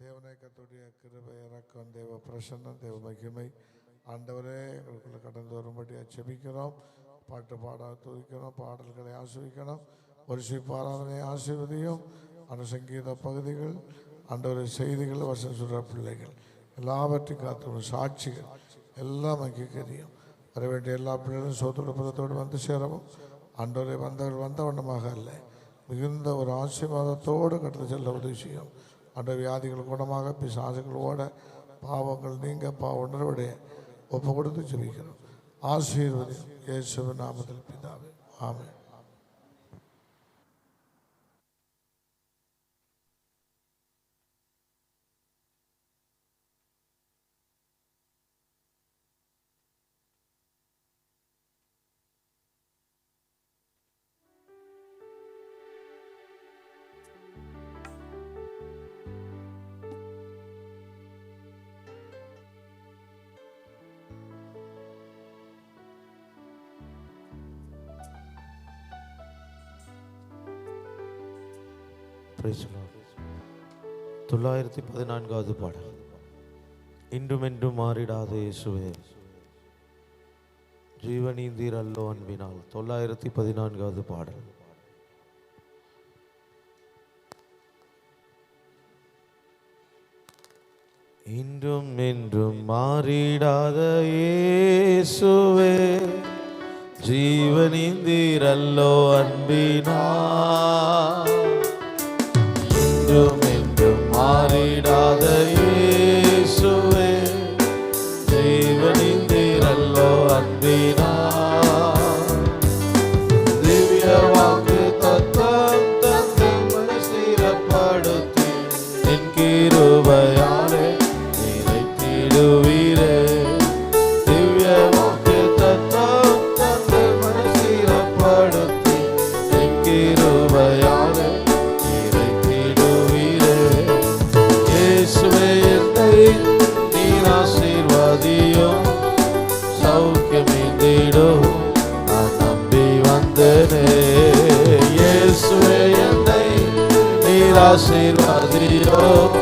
தேவனை கர்த்தருடைய கிருபை இரக்கம் தேவ பிரசன்னம் தேவ மகிமை ஆண்டவரே எங்களுக்குள்ள கடந்து வரும்படியாக செபிக்கிறோம். பாட்டு பாட துதிக்கிறோம், பாடல்களை ஆசிர்வதிக்கணும், வருஷிப்பு ஆராதனை ஆசீர்வதியும். அந்த சங்கீத பகுதிகள் ஆண்டவரை செய்திகள் வசனம் சொல்கிற பிள்ளைகள் எல்லாவற்றையும் காத்து சாட்சிகள் எல்லாம் அங்கீகரியும். வர வேண்டிய எல்லா பிள்ளைகளும் சோதோடு புறத்தோடு வந்து சேரவும் ஆண்டவரை வந்தவர்கள் வந்த வண்ணமாக அல்ல, மிகுந்த ஒரு ஆசீர்வாதத்தோடு கடந்து செல்ல உதவி செய்யும். அந்த வியாதிகள் குணமாக, பிசாசுகளோட பாவங்கள் நீங்க உணர்வுடைய ஒப்பு கொடுத்து ஜெபிக்கிறோம். ஆசீர்வதி இயேசுவின் நாமத்தில் பிதாவே, ஆமென். Praise the Lord. 914வது பாடல். இன்றும் என்றும் மாறிடாத இயேசுவே ஜீவனீந்தீர் அல்லோ அன்பினால். 914வது பாடல். இன்றும் என்றும் மாறிடாத இயேசுவே ஜீவனீந்தீர் அல்லோ அன்பினால். இன்றும் என்றும் மாறிடாத இயேசுவே ஜீவனீந்தீர் அல்லோ அன்பினால். திவ்ய வாக்கு தத்தம் தந்தம் ஸ்திரப்படுத்தி என் கிருபையாலே நிறைத்திடுவீரே. திவ்ய வாக்கு தத்தம் தந்தம் ஸ்திரப்படுத்தி என் கிருபையாலே நீர் ஆசீர்வாதியும் சௌக்கியமிந்திடும் நான் நம்பி வந்தேனே. இயேசுவே என்னை நீர் ஆசீர்வாதியும்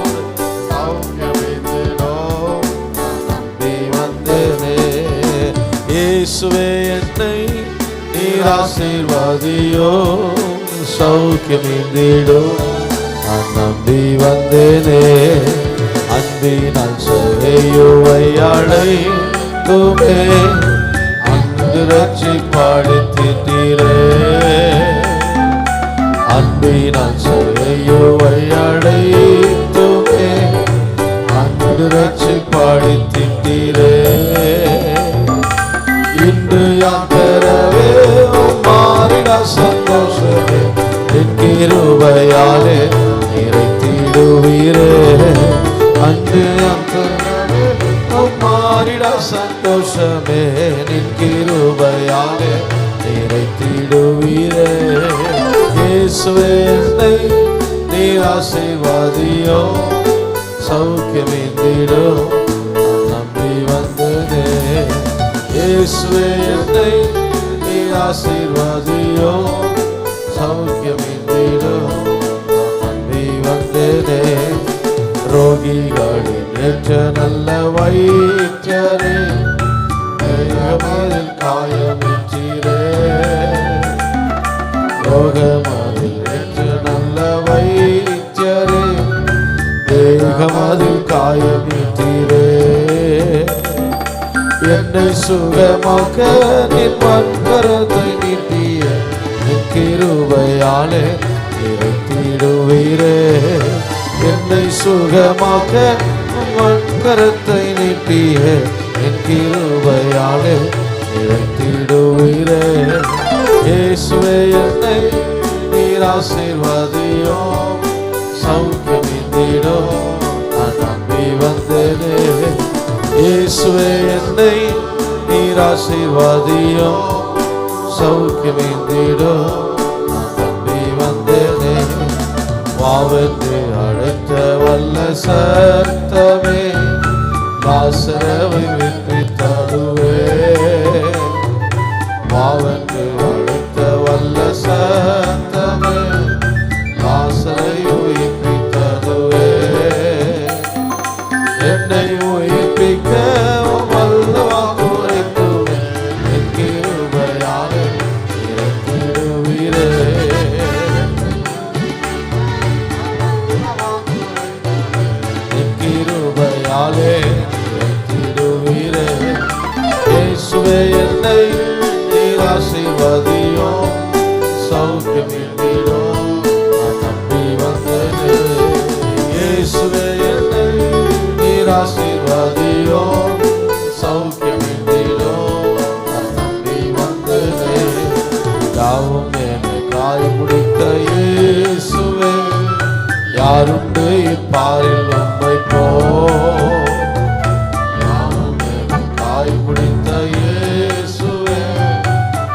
சௌக்கியமிந்திடும் நான் நம்பி வந்தேனே. இயேசுவே என்னை நீர் ஆசீர்வாதியும் சௌக்கியமிந்திடும் நான் நம்பி வந்தேனே. அன்பினால் செய்யுவையாளை துமே அன்று ரட்சிப்படுத்திட்டீரே. அன்பினால் செய்யுவையாளை துமே அன்று ரட்சிப்படுத்திட்டீரே. இன்று யான் பெறவே மாறிடா சந்தோஷமே என் கிருபையாலே நிறைத்திடுவீரே. அன்று மாறிடா சந்தோஷமே நின் கிருபையாலே நிறைத்திடுவீரே. இயேசுவே என்னை நீர் ஆசீர்வாதியோ சௌக்கியமிந்திடும் நான் நம்பி வந்தேனே. இயேசுவே என்னை நீர் ஆசீர்வாதியோ சௌக்கியமிந்திடும் நான் நம்பி வந்தேனே. ரோகிகளின் ஏற்ற நல்ல வைத்தியரே ரோகமதில் காயமின்றீரே. ரோகமதில் ஏற்ற நல்ல வைத்தியரே தேகமதில் காயமின்றீரே. என்னை சுகமாக்க நின் வன்கரத்தை நீட்டிய நின் கிருபையாலே நிறைத்திடுவீரே. என்னை சுகமாக்க வன்கரத்தை நீட்டிய என் கிருபையாலே நிறைத்திடுவீரே. இயேசுவே என்னை நீர் ஆசீர்வாதியும் சௌக்கியமிந்திடும் நான் நம்பி வந்தேனே. இயேசுவே என்னை நீர் ஆசீர்வாதியும் சௌக்கியமிந்திடும் நான் நம்பி வந்தேனே. வாவென்று அழைத்த வல்ல சத்தமே லாசரவை விடுவித்ததுவே. வாவென்று அழைத்த வல்ல சத்தமே லாசரை உயிர்ப்பித்ததுவே. காய் முடித்த இயேசுவே, யாருண்டு இப்பாரில் உம்மை போல்? காய் முடித்த இயேசுவே,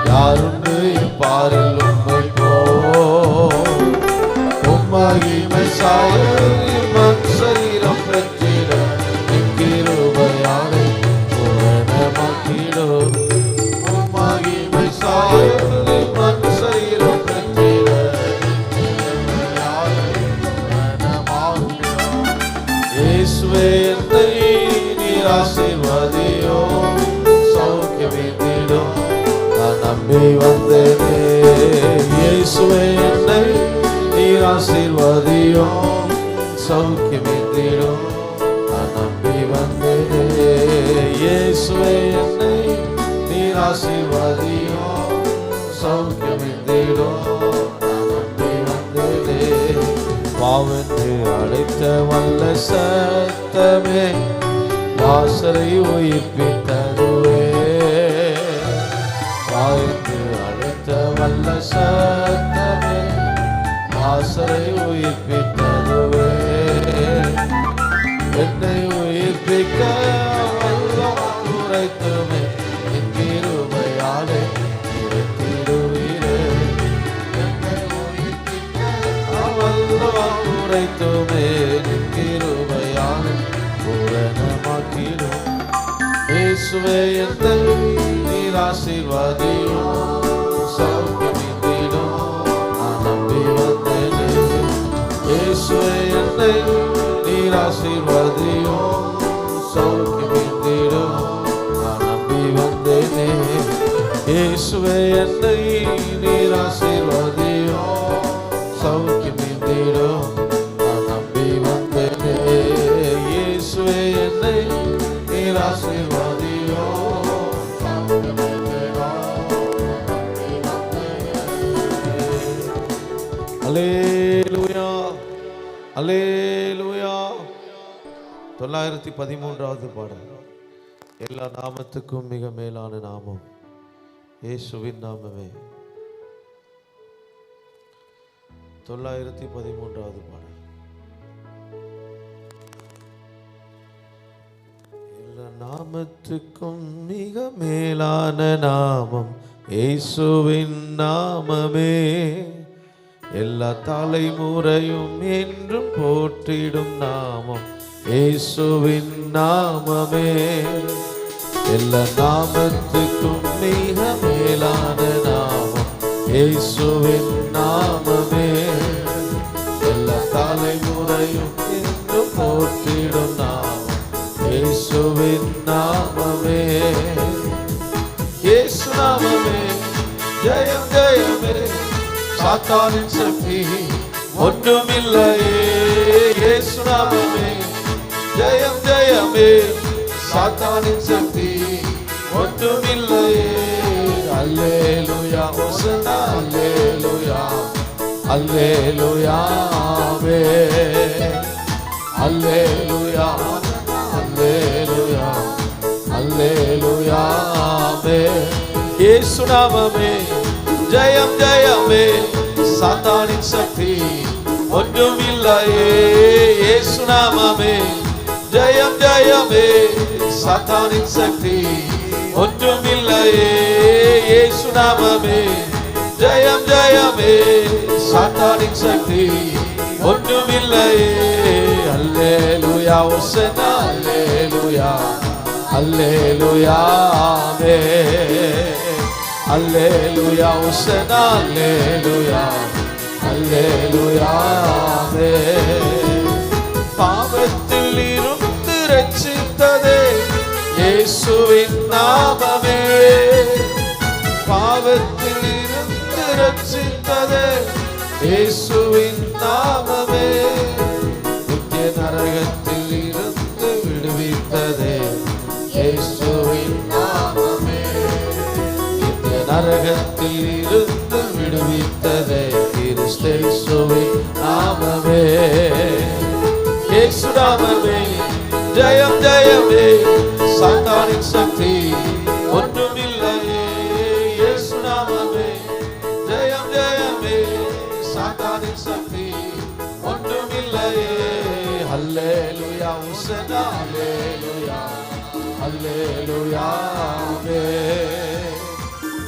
யாருண்டு இப்பாரில் உம்மை போல்? உம்மகிமை சாயலில் மண் சரீரம் பெற்றிட கிருபையாலே பூரணமாக்கிடும். உம்மகிமை சாயலில் மண் சரீரம் பெற்றிட பூரணமாக்கிடும். இயேசுவே, என்னை நீர் ஆசீர்வதியும், சௌக்கியமேந்திடும். நான் நம்பி வந்தேனே. இயேசுவே, என்னை நீர் ஆசீர்வதியும், சௌக்கியமேந்திடும். நான் நம்பி வந்தேனே. இயேசுவே, என்னை நீர் ஆசீர்வதியும், சௌக்கியமேந்திடும். நான் நம்பி வந்தேனே. பாவென்று அழைத்த வல்ல சத்தமே, வாசலை உயிர்ப்பித்ததுவே. பாவென்று அழைத்த வல்ல சத்தமே, வாசலை உயிர்ப்பித்ததுவே. என்னை உயிர்ப்பிக்க வல்லவர் உரைத்துமே, என் கிருபையாலே உரைத்திடுவீரே. என்னை உயிர்ப்பிக்க வல்லவர் உரைத்துமே, என் கிருபையாலே பூரணமாக்கிடும். இயேசுவே, என்னை நீர் ஆசீர்வதியும், சௌக்கியமேந்திடும். நான் நம்பி வந்தேனே. இயேசுவே, என்னை நீர் ஆசீர்வதியும், சௌக்கியமேந்திடும். நான் நம்பி வந்தேனே. இயேசுவே, என்னை நீர் ஆசீர்வதியும், சௌக்கியமேந்திடும். நான் நம்பி வந்தேனே. இயேசுவே, என்னை நீர் ஆசீர்வதியும், அல்லேலூயா, அல்லேலூயா. 913வது பாடல். எல்லா நாமத்துக்கும் மிக மேலான நாமம் இயேசுவின் நாமமே. 913வது பாடல். எல்லா நாமத்துக்கும் மிக மேலான நாமம் இயேசுவின் நாமமே. எல்லா தலைமுறையும் என்றும் போற்றிடும் நாமம் இயேசுவின் நாமமே. எல்லா நாமத்துக்கும் மிக மேலான நாமம் இயேசுவின் நாமமே. எல்லா தலைமுறையும் என்றும் போற்றிடும் நாமம் இயேசுவின் நாமமே. இயேசு நாமமே ஜெயம் ஜெயமே, சாத்தானின் சக்தி ஒன்றுமில்லையே. இயேசு நாமமே ஜெயம் ஜெயமே, சாத்தானின் சக்தி ஒன்றுமில்லையே. அல்லேலூயா ஹோசன்னா, அல்லேலூயா அல்லேலூயா ஆமென். அல்லேலூயா அல்லேலூயா அல்லேலூயா ஆமென். இயேசு நாமமே ஜெயம் ஜெயமே, சாத்தானின் சக்தி ஒன்றுமில்லையே. இயேசு நாமமே ஜெயம் ஜெயமே, சாத்தானின் சக்தி ஒன்றுமில்லையே. இயேசு நாமமே ஜெயம் ஜெயமே, சாத்தானின் சக்தி ஒன்றுமில்லையே. அல்லேலூயா ஹோசன்னா, அல்லேலூயா அல்லேலூயா ஆமென். அல்லேலூயா ஹோசன்னா, அல்லேலூயா அல்லேலூயா ஆமென். பாவத்தில் இருந்து ரட்சித்ததே இயேசுவின் நாமமே. பாவத்தில் இருந்து ரட்சித்ததே இயேசுவின் நாமமே. நித்திய நரகத்தில் இருந்து விடுவித்ததே இயேசுவின் நாமமே. நித்திய நரகத்தில் இருந்து விடுவித்ததே கிறிஸ்தேசுவின் நாமமே. இயேசு நாமமே ஜெயம் ஜெயமே, சாத்தானின் சக்தி ஒன்றுமில்லையே. இயேசு நாமமே ஜெயம் ஜெயமே சாத்தானின் சக்தி ஒன்றுமில்லையே. அல்லேலூயா உசனா அல்லேலூயா அல்லேலூயா ஆமென்.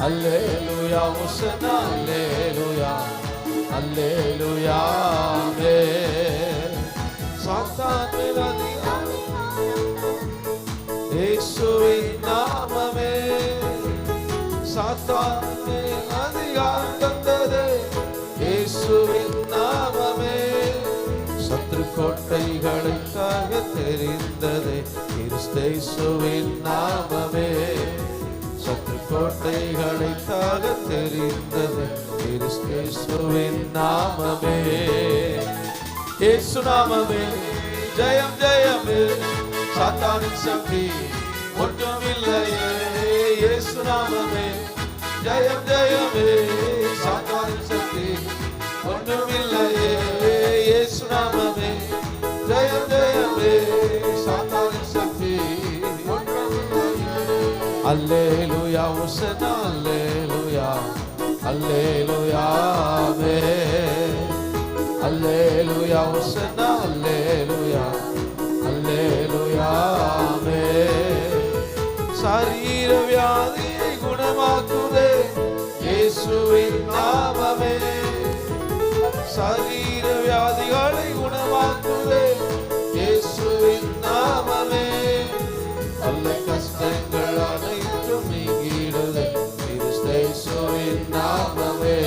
அல்லேலூயா உசனா அல்லேலூயா அல்லேலூயா ஆமென். சாத்தான் மேல் அதிகாரம் இயேசுவின் நாமமே. சாத்தான் மேல் அதிகாரம் தந்தது இயேசுவின் நாமமே. சத்ரு கோட்டைகளுக்காக தெரிந்தது கிறிஸ்தேசுவின் நாமமே. சத்ரு கோட்டைகளுக்காக தெரிந்தது கிறிஸ்தேசுவின் நாமமே. இயேசு நாமமே ஜெயம் ஜெயமே சாத்தானின் சக்தி ஒன்றுமில்லையே. இயேசு நாமமே ஜெயம் ஜெயமே சாத்தானின் சக்தி ஒன்றுமில்லையே. இயேசு நாமமே ஜெயம் ஜெயமே சாத்தானின் சக்தி ஒன்றுமில்லையே. அல்லேலூயா உசனா அல்லேலூயா அல்லேலூயா ஆமென். அல்லேலூயா உசனா அல்லேலூயா அல்லேலூயா ஆமென். சரீர வியாதியை குணமாக்குதே இயேசுவின் நாமமே. சரீர வியாதிகளை குணமாக்குதே இயேசுவின் நாமமே. அல்ல கஷ்டங்கள் அனைத்தும் நீங்கிடுதே கிறிஸ்தேசுவின் நாமமே.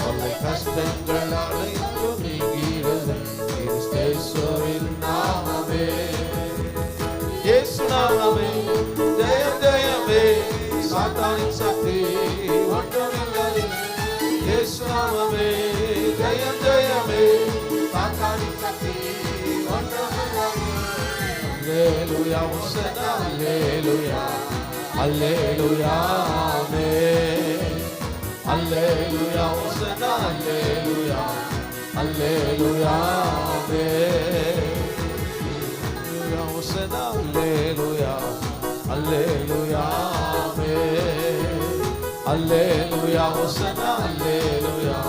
அல்ல கஷ்டங்கள் அனைத்தும் நீங்கிடுதே கிறிஸ்தேசுவின் நாமமே. இயேசு நாமமே ஜெயம் ஜெயமே சாத்தானின் சக்தி ஒன்றுமில்லையே. இயேசு நாமமே ஜெயம் ஜெயமே சாத்தானின் சக்தி ஒன்றுமில்லையே. அல்லேலூயா உசனா அல்லேலூயா அல்லேலூயா ஆமென். அல்லேலூயா உசனா அல்லேலூயா அல்லேலூயா ஆமென். அல்லேலூயா உசனா அல்லேலூயா அல்லேலூயா ஆமென். அல்லேலூயா உசனா அல்லேலூயா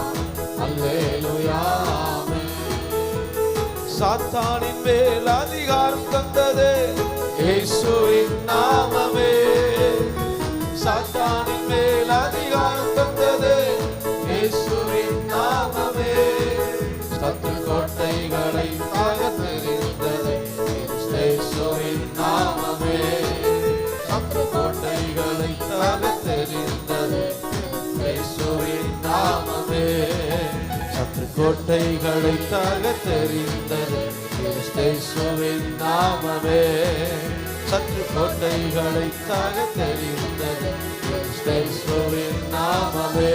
அல்லேலூயா ஆமென். சாத்தானின் மேல் அதிகாரம் தந்ததே இயேசுவின் நாமமே. சாத்தானின் மேல் அதிகாரம் தந்ததே இயேசுவின் நாமமே. சத்ரு கோட்டைகளை தகர்த்தெறிந்ததே இயேசுவின் நாமமே. சத்ரு கோட்டைகளை தகர்த்தெறிந்ததே இயேசுவின் நாமமே. சத்ரு கோட்டைகளை தகர்த்தெறிந்தது கிறிஸ்தேசுவின் நாமமே. சத்ரு கோட்டைகளை தகர்த்தெறிந்தது கிறிஸ்தேசுவின் நாமமே.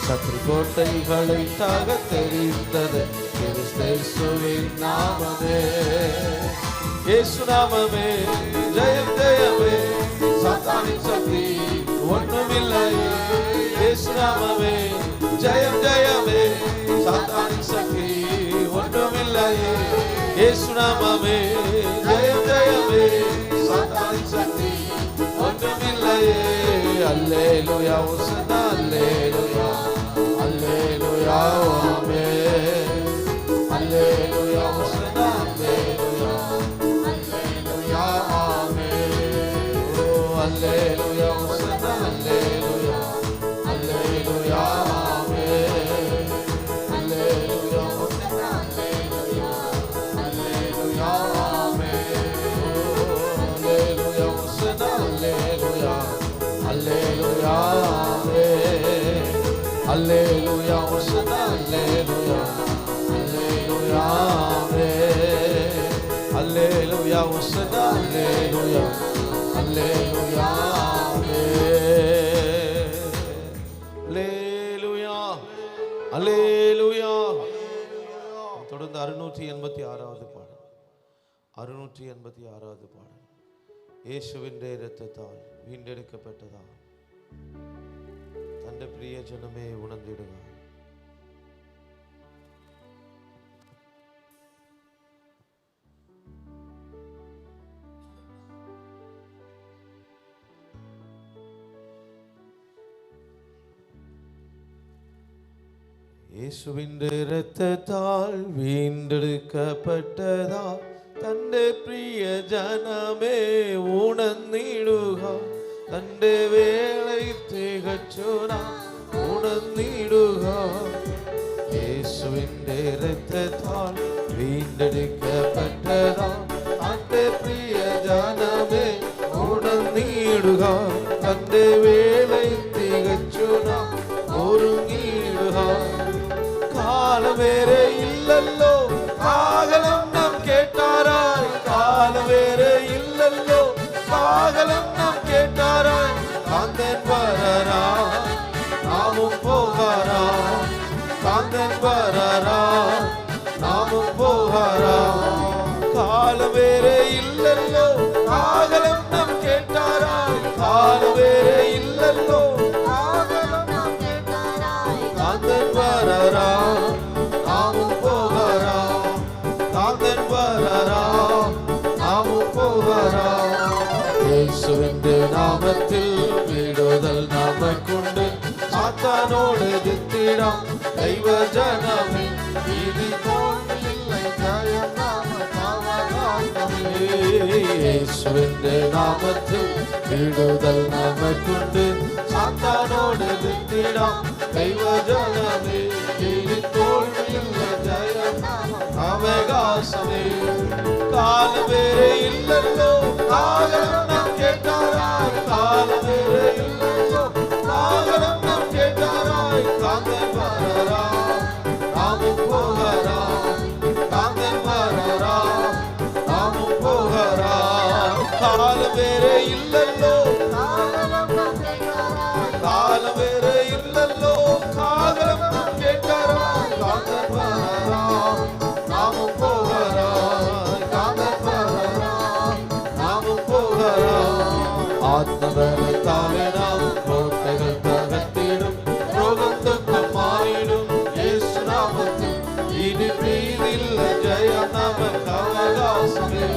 சத்ரு கோட்டைகளை தகர்த்தெறிந்தது கிறிஸ்தேசுவின் நாமமே. இயேசு நாமமே ஜெயம் ஜெயமே சாத்தானின் சக்தி ஒன்றுமில்லையே. இயேசு நாமமே ஜெயம் ஜெயமே சாத்தானின் சக்தி ஒன்றுமில்லையே. இயேசு நாமமே ஜெயம் ஜெயமே சாத்தானின் சக்தி ஒன்றுமில்லையே. அல்லேலூயா உசனா அல்லேலூயா அல்லேலூயா ஆமென். அல்லேலூயா உசனா அல்லேலூயா அல்லேலூயா ஆமென். அல்லேலூயா உசனா அல்லேலூயா அல்லேலூயா ஆமென். அல்லேலூயா உசனா அல்லேலூயா அல்லேலூயா ஆமென். அல்லேலூயா உசனா அல்லேலூயா அல்லேலூயா ஆமென். அல்லேலூயா உசனா அல்லேலூயா அல்லேலூயா ஆமென். அல்லேலூயா உசனா அல்லேலூயா அல்லேலூயா ஆமென். அல்லேலூயா அல்லேலூயா. தொடர்ந்து 686வது பாடல். 686வது பாடல். இயேசுவின் இரத்தத்தால் வீண்டெடுக்கப்பட்டதா தന്റെ പ്രിയ ജനമേ ഉണർന്നിടുക. യേശുവിൻ രക്തത്താൽ വീണ്ടെടുക്കപ്പെട്ടതാ തൻ്റെ പ്രിയ ജനമേ ഉണർന്നിടുക തൻ്റെ വേളை തികച്ചു നാം ഉണർന്നിടുക യേശുവിൻ്റെ രക്തത്താൽ വീണ്ടെടുക്കപ്പെട്ടതാ തൻ്റെ പ്രിയ ജനമേ ഉണർന്നിടുക തൻ്റെ വേളை തികച്ചു നാം ഒരുങ്ങിടുക കാലം വേറെ ഇല്ലല്ലോ കാഹളം നാം കേട്ടാരായി കാലം വേറെ ഇല്ലല്ലോ കാഹളം നാം കേട്ടാരായി കാന്തൻ വരരാ നാമും പോകാരാ കാന്തൻ വരരാ നാമും പോകാരാ കാലം വേറെ ഇല്ലല്ലോ കാഹളം നാം കേട്ടാരായി കാലം വേറെ ഇല്ലല്ലോ കാഹളം നാം കേട്ടാരായി കാന്തൻ വരരാ നാമും പോകാരാ കാന്തൻ വരരാ നാമും പോകാരാ യേശുവിന്റെ നാമത്തിൽ വിടുതൽ നമുക്കുണ്ട് സാത്താനോട് എതിർത്തിടാം ദൈവജനമേ ഇനി തോൽവിയില്ല ജയം നാമേ യേശുവിന്റെ നാമത്തിൽ വിടുതൽ നമുക്കുണ്ട് സാത്താനോട് എതിർത്തിടാം ദൈവജനമേ ഇനി തോൽവിയില്ല ജയം അവകാശമേ കാലം വേറെ ഇല്ലല്ലോ കാഹളം നാം കേട്ടാരായി കാലം വേറെ ഇല്ലല്ലോ കാഹളം നാം കേട്ടാരായി കാന്തൻ വരരാ നാമും പോകാരാ കാന്തൻ വരരാ നാമും പോകാരാ കാലം വേറെ ഇല്ലല്ലോ കാഹളം നാം കേട്ടാരായി കാലം വേറെ ഇല്ലല്ലോ കാഹളം നാം കേട്ടാരായി കാന്തൻ വരരാ നാമും പോകാരാ കാന്തൻ വരരാ നാമും പോകാരാ ആത്മബലത്താലെ നാം കോട്ടകൾ തകർത്തിടും രോഗം ദുഃഖം മാറിയിടും യേശുനാമത്തിൽ ഇനി ഭീതിയില്ല ജയം നമുക്ക് അവകാശമേ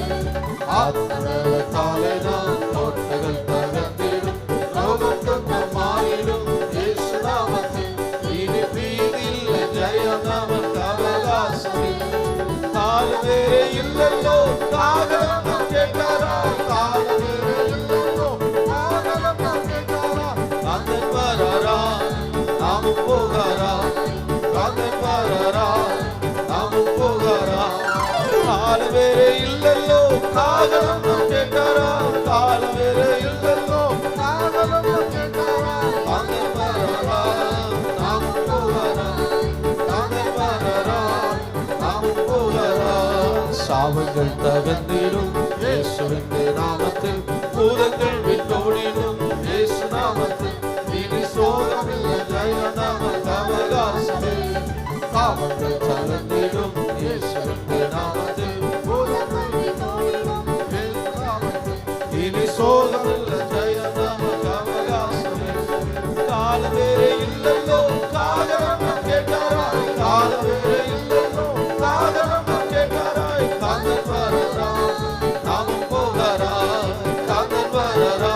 ആത്മബലത്താലെ നാം കോട്ടകൾ തകർത്തിടും രോഗം ദുഃഖം മാറിയിടും യേശുനാമത്തിൽ ഇനി ഭീതിയില്ല ജയം നമുക്ക് അവകാശമേ കാലം വേറെ ഇല്ലല്ലോ കാഹളം നാം കേട്ടാരായി കാലം വേറെ ഇല്ലല്ലോ കാഹളം നാം കേട്ടാരായി കാന്തൻ വരരാ നാമും പോകാരാ കാന്തൻ വരരാ നാമും പോകാരാ കാലം വേറെ ഇല്ലല്ലോ കാഹളം നാം കേട്ടാരായി കാലം വേറെ ഇല്ലല്ലോ കാഹളം നാം കേട്ടാരായി കാന്തൻ വരരാ നാമും പോകാരാ കാന്തൻ വരരാ നാമും പോകാരാ ശാപങ്ങൾ തകർന്നിടും യേശുവിന്റെ നാമത്തിൽ ഭൂതങ്ങൾ വിട്ടോടിടും യേശുനാമത്തിൽ ഇനി ശോകമില്ല ജയം നമുക്ക് അവകാശമേ പാപങ്ങൾ തകർന്നിടും യേശുവിന്റെ നാമത്തിൽ ഭൂതങ്ങൾ വിട്ടോടിടും യേശുനാമത്തിൽ ഇനി ശോകമില്ല ജയം നമുക്ക് അവകാശമേ കാലം വേറെ ഇല്ലല്ലോ കാഹളം നാം കേട്ടാരായി കാലം വേറെ ഇല്ലല്ലോ കാഹളം നാം കേട്ടാരായി കാന്തൻ വരരാ നാമും പോകാരാ കാന്തൻ വരരാ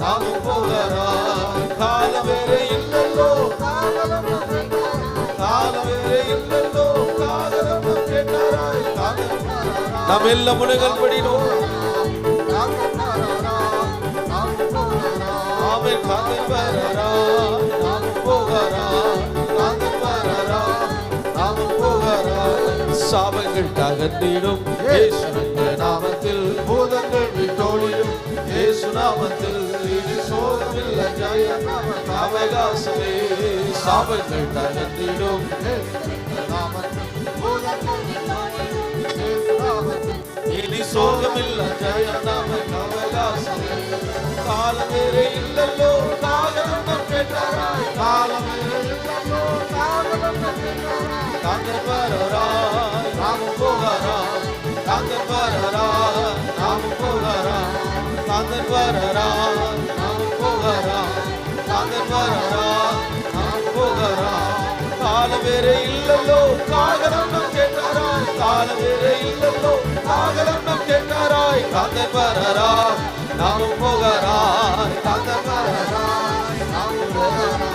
നാമും പോകാരാ കാലം വേറെ ഇല്ലല്ലോ കാഹളം നാം കേട്ടാരായി കാലം വേറെ ഇല്ലല്ലോ കാഹളം നാം കേട്ടാരായി കാന്തൻ വരരാ നാം എല്ലാം മുഴുകൽ പടിയിടും കാന്തൻ വരരാ നാമും പോകാരാ ആമേൻ കാന്തൻ വരരാ നാമും പോകാരാ കാന്തൻ വരരാ നാമും പോകാരാ ശാപങ്ങൾ തകർന്നിടും യേശുവിന്റെ നാമത്തിൽ ഭൂതങ്ങൾ വിട്ടോടിയും യേശുനാമത്തിൽ ഇനി ശോകമില്ല ജയം നമുക്ക് അവകാശമേ ശാപങ്ങൾ തകർന്നിടും യേശുവിന്റെ നാമത്തിൽ ഭൂതങ്ങൾ വിട്ടോടിയും യേശുനാമത്തിൽ ഇനി ശോകമില്ല ജയം നമുക്ക് അവകാശമേ കാലം വേറെ ഇല്ലല്ലോ കാഹളം നാം കേട്ടാരായി കാലം വേറെ ഇല്ലല്ലോ കാഹളം നാം കേട്ടാരായി കാന്തൻ വരരാ നാമും പോകാരാ കാന്തൻ വരരാ നാമും പോകാരാ കാന്തൻ വരരാ നാമും പോകാരാ കാന്തൻ വരരാ നാമും പോകാരാ കാലം വേറെ ഇല്ലല്ലോ കാഹളം നാം കേട്ടാരായി കാലം വേറെ ഇല്ലല്ലോ കാഹളം നാം കേട്ടാരായി കാന്തൻ വരരാ നാമും പോകാരാ കാന്തൻ വരരാ നാമും പോകാരാ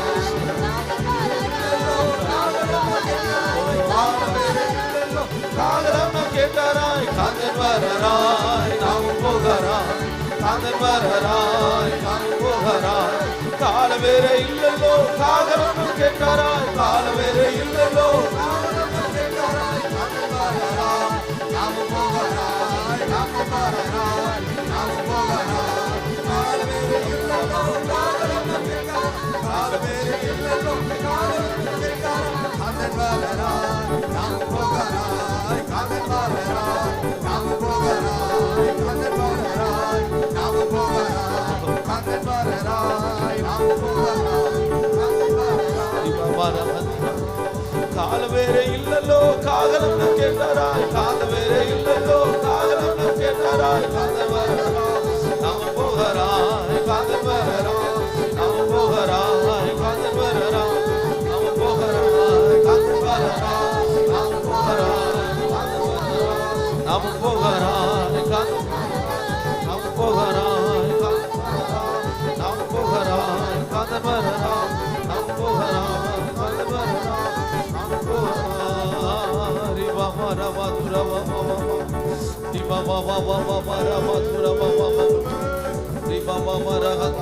காதல்வராய் காண்போகராய் காலம் வேற இல்லல்லோ காதலும் கேட்டாராய் காலம் வேற இல்லல்லோ கால வேற இல்லல்லோ காதலம் கேட்டாராய் கால வேற இல்லல்லோ காதலம் கேட்டாராய் நாம போகராய் காதல் வரராய் நாம போகராய் காதல் வரராய் நாம போகராய் காதல் வரராய் நாம போகராய் நாம போகராய் காதல் நாம போகராய் நாம போகராய் காதல் வரராய் நாம போகராய் காதல் வரராய் நாம போகராய் ரிவா மரா மதுரா மமா ரிவா மமா மமா மரா மதுரா மமா ரிவா மமா ரஹத்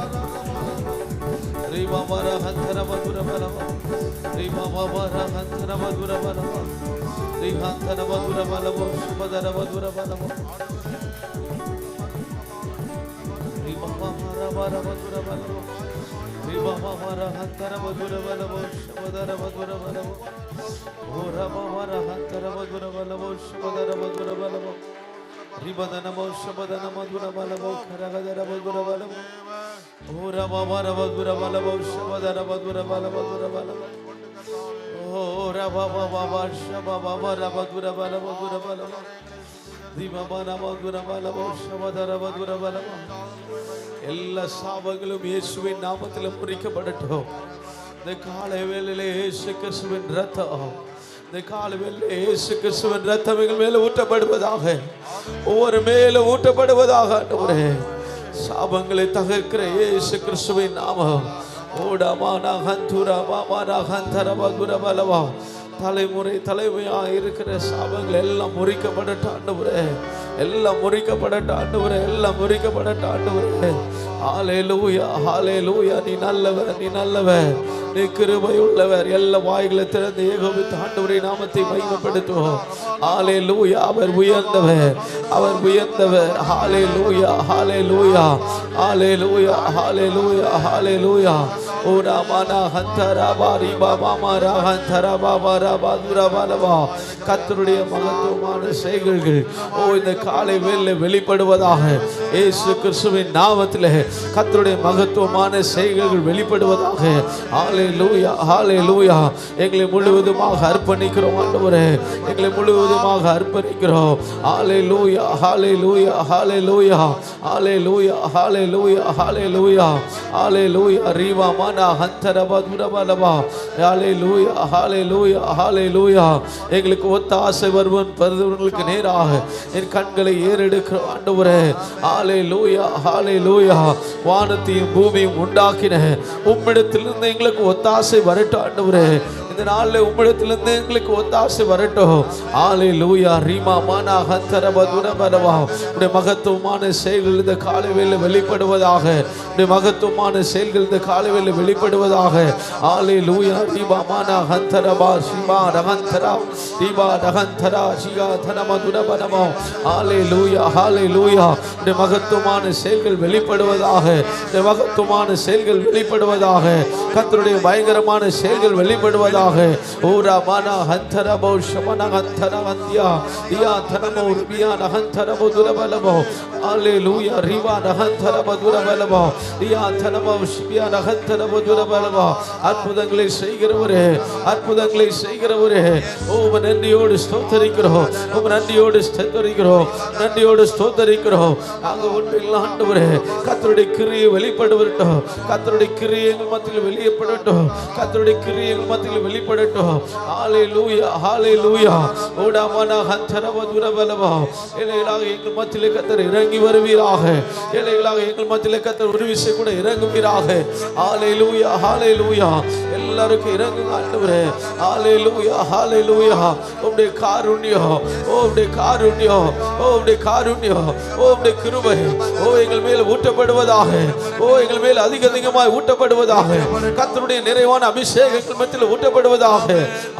ரிவா மரா ஹந்தர மதுரா மலமா ரிவா மமா ரஹந்தர மதுரா மலமா ரிஹந்தர மதுரா மலமா சுபதர மதுரா மலமா ரிவா மமா ரஹ மதுரா மலமா ரிவா மமா ரஹந்தர மதுரா மலமா சுபதர மதுரா மலமா ஓரா மமா ரஹந்தர மதுரா மலமா சுபதர மதுரா மலமா ரிபதன மௌஷபதன மதுரா மலமா கரகதர மதுரா மலமா ஓரா மமா ரஹதுரா மலமா சுபதர மதுரா மலமா ஓரா மமா மமா ஷபபா ரஹதுரா மலமா ரிபமன மதுரா மலமா சுபதர மதுரா மலமா எல்லா சாபங்களும் இயேசுவின் நாமத்தில் முறிக்கப்படட்டும். இந்த காலை வேளையிலே இயேசு கிறிஸ்துவின் இரத்தம் இந்த காலை வேளையிலே இயேசு கிறிஸ்துவின் இரத்தம் எங்கள் மேல ஊற்றப்படுவதாக ஒவ்வொரு மேல ஊற்றப்படுவதாக ஆண்டவரே சாபங்களை தகர்க்கிற இயேசு கிறிஸ்துவின் நாமம் ஓடமானா ஹந்துரா மாமானா ஹந்தரபதுர பலவா தலைமுறை தலைமையா இருக்கிற சாபங்கள் எல்லாம் முறிக்கப்படட்டும் ஆண்டவரே எல்லாம் முறிக்கப்படட்டும் ஆண்டவரே எல்லாம் முறிக்கப்படட்டும் ஆண்டவரே ஹல்லேலூயா ஹல்லேலூயா நீ நல்லவர் நீ கிருபை உள்ளவர் எல்லா வாய்களை திறந்து ஏகோபித்து ஆண்டவரின் நாமத்தை மகிமைப்படுத்துவோம் ஹல்லேலூயா அவர் உயர்ந்தவர் ஹல்லேலூயா ஹல்லேலூயா ஹல்லேலூயா ஹல்லேலூயா ஹல்லேலூயா ஓரா மானா ஹந்தரா பாரி பாபா மாரா ஹந்தரா பாபா ரபா துரபலவா கர்த்தருடைய மகத்துவமான செய்கைகள் இந்த காலை வேளையிலே வெளிப்படுவதாக இயேசு கிறிஸ்துவின் நாமத்திலே கர்த்தருடைய மகத்துவமான செய்கைகள் வெளிப்படுவதாக ஹல்லேலூயா ஹல்லேலூயா எங்களை முழுவதுமாக அர்ப்பணிக்கிறோம் ஆண்டவரே எங்களை முழுவதுமாக அர்ப்பணிக்கிறோம் ஹல்லேலூயா ஹல்லேலூயா ஹல்லேலூயா ஹல்லேலூயா ஹல்லேலூயா ஹல்லேலூயா ஹல்லேலூயா ரிவா மானா ஹந்தரபா துரபலவா ஹல்லேலூயா ஹல்லேலூயா ஹல்லேலூயா எங்களுக்கு ஒத்தாசை வருவர்களுக்கு நேராக என் கண்களை ஏறெடுக்கிறோம் ஆண்டவரே ஹல்லேலூயா ஹல்லேலூயா வானத்தையும் பூமியும் உண்டாக்கின உம்மிடத்திலிருந்து எங்களுக்கு ஒத்தாசை வரட்டும் ஆண்டவரே இந்த நாளில் உம்மிடத்திலிருந்து எங்களுக்கு ஒத்தாசை வரட்டும் ஹல்லேலூயா ரீமா மானா ஹந்தரபா துரபலவா உடைய மகத்துவமான செயல்கள் இந்த காலை வேளையில் வெளிப்படுவதாக உடைய மகத்துவமான செயல்கள் இந்த காலை வேளையில் வெளிப்படுவதாக ஹல்லேலூயா ரீமா மானா ஹந்தரபா சிமா ரஹந்தரா ரீபா ரஹந்தரா சிகா தனம துரபலவா ஹல்லேலூயா ஹல்லேலூயா உடைய மகத்துவமான செயல்கள் வெளிப்படுவதாக உடைய மகத்துவமான செயல்கள் வெளிப்படுவதாக கர்த்தருடைய பயங்கரமான செயல்கள் வெளிப்படுவதாக ஓரா மானா ஹந்தரபோ ஷமன ஹந்தர வந்தியா தியா தனமோ ருபியா நஹந்தரபோ துரபலவோ ஹல்லேலூயா ரிவா நஹந்தரபோ துரபலவோ தியா தனமோ ஷிபியா நஹந்தரபோ துரபலவோ அற்புதங்களை செய்கிறவரே நன்றியோடு ஸ்தோத்திரிக்கிறோம் நன்றியோடு ஸ்தோத்திரிக்கிறோம் நாங்க ஒன்றில் ஆண்டவரே கர்த்தருடைய கிரியை வெளிப்படுவட்டும் கர்த்தருடைய கிரியை எங்கள் மத்தியில் வெளியப்படட்டும் கர்த்தருடைய கிரியை எங்கள் மத்தியில் வெளிப்படட்டும். ஹalleluya ஹalleluya. ஓடாமனா ஹந்தரவதுரபலவா. ஏழைகளாக எங்கள் மத்தியிலே கர்த்தர் இறங்கி வருவீராக. ஏழைகளாக எங்கள் மத்தியிலே கர்த்தர் ஒரு விஷயம் கூட இறங்குவீராக. ஹalleluya ஹalleluya. எல்லாருக்கும் இறங்குங்க ஆண்டவரே. ஹalleluya ஹalleluya. உம்முடைய காருண்யம், உம்முடைய காருண்யம், உம்முடைய காருண்யம், உம்முடைய கிருபை எங்கள் மேல் ஊற்றப்படுவதாக. எங்கள் மேல் அதிகமாய் ஊற்றப்படுவதாக. கர்த்தருடைய நிறைவான அபிஷேகம் எங்கள் மத்தியில் ஊற்றப்படுவதாக.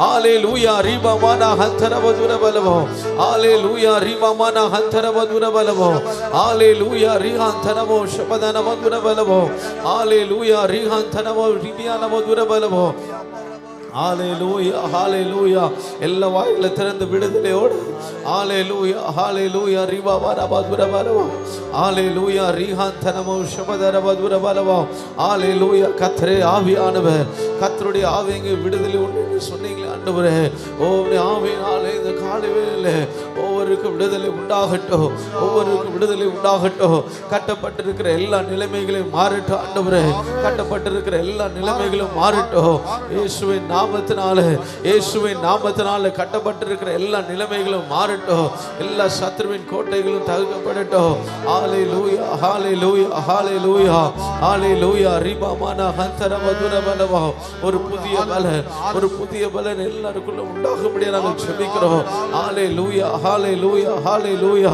ஹalleluya. ரீபமானா ஹந்தரவதுரபலவோ. ஹalleluya. ரீபமானா ஹந்தரவதுரபலவோ. ஹalleluya. ரீஹந்தனமோ ஷபதனமதுரபலவோ. ஹalleluya. ரீஹந்தனமோ ரிபியானமதுரபலவோ. ஹalleluya ஹalleluya. எல்லா வாய்களை திறந்து விடுதலையோடு ஹalleluya ஹalleluya. ரிபாபரபதுரபலவோ. ஹalleluya. ரீஹந்தனமோ ஷபதரபதுரபலவோ. ஹalleluya. கர்த்தரே ஆவியானவர், கர்த்தருடைய ஆவி எங்கே விடுதலை உண்டு சொன்னீங்களே ஆண்டவரே. ஆவியாலே இந்த காலை வேளையிலே ஒவ்வொருவருக்கும் விடுதலை உண்டாகட்டும், ஒவ்வொருவருக்கும் விடுதலை உண்டாகட்டும். கட்டப்பட்டிருக்கிற எல்லா நிலைமைகளையும் மாறட்டும் ஆண்டவரே. கட்டப்பட்டிருக்கிற எல்லா நிலைமைகளும் மாறட்டும் இயேசுவின் நாமத்தினாலே. இயேசுவின் நாமத்தினாலே கட்டப்பட்டிருக்கிற எல்லா நிலைமைகளும் மாறட்டும். எல்லா சத்துருவின் கோட்டைகளும் தகர்க்கப்படட்டும். ஹalleluya ஹalleluya ஹalleluya ஹalleluya. ரிபாமானா ஹந்தரவதுரபலவா. ஒரு புதிய பலன், ஒரு புதிய பலன் எல்லாருக்குள்ள உண்டாகும்படி நாங்கள் ஜெபிக்கிறோம். ஹalleluya ஹalleluya ஹalleluya.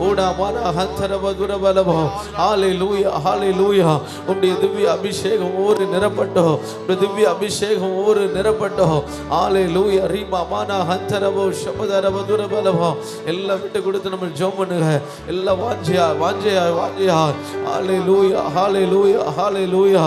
ஓடாமானா ஹந்தரவதுரபலவா. ஹalleluya ஹalleluya. உம்முடைய திவ்ய அபிஷேகம் ஒவ்வொரு நிரப்பட்டும், உம்முடைய திவ்ய அபிஷேகம் ஒவ்வொரு நிரப்பட்டும். ஹalleluya. ரிபாமானா ஹந்தரவோ ஷபதரவதுரபலவா. எல்லாம் விட்டு கொடுத்து நம்ம ஜெபம் பண்ணுங்க. எல்லாம் வாஞ்சியா வாஞ்சியா வாஞ்சியா. ஹalleluya ஹalleluya ஹalleluya.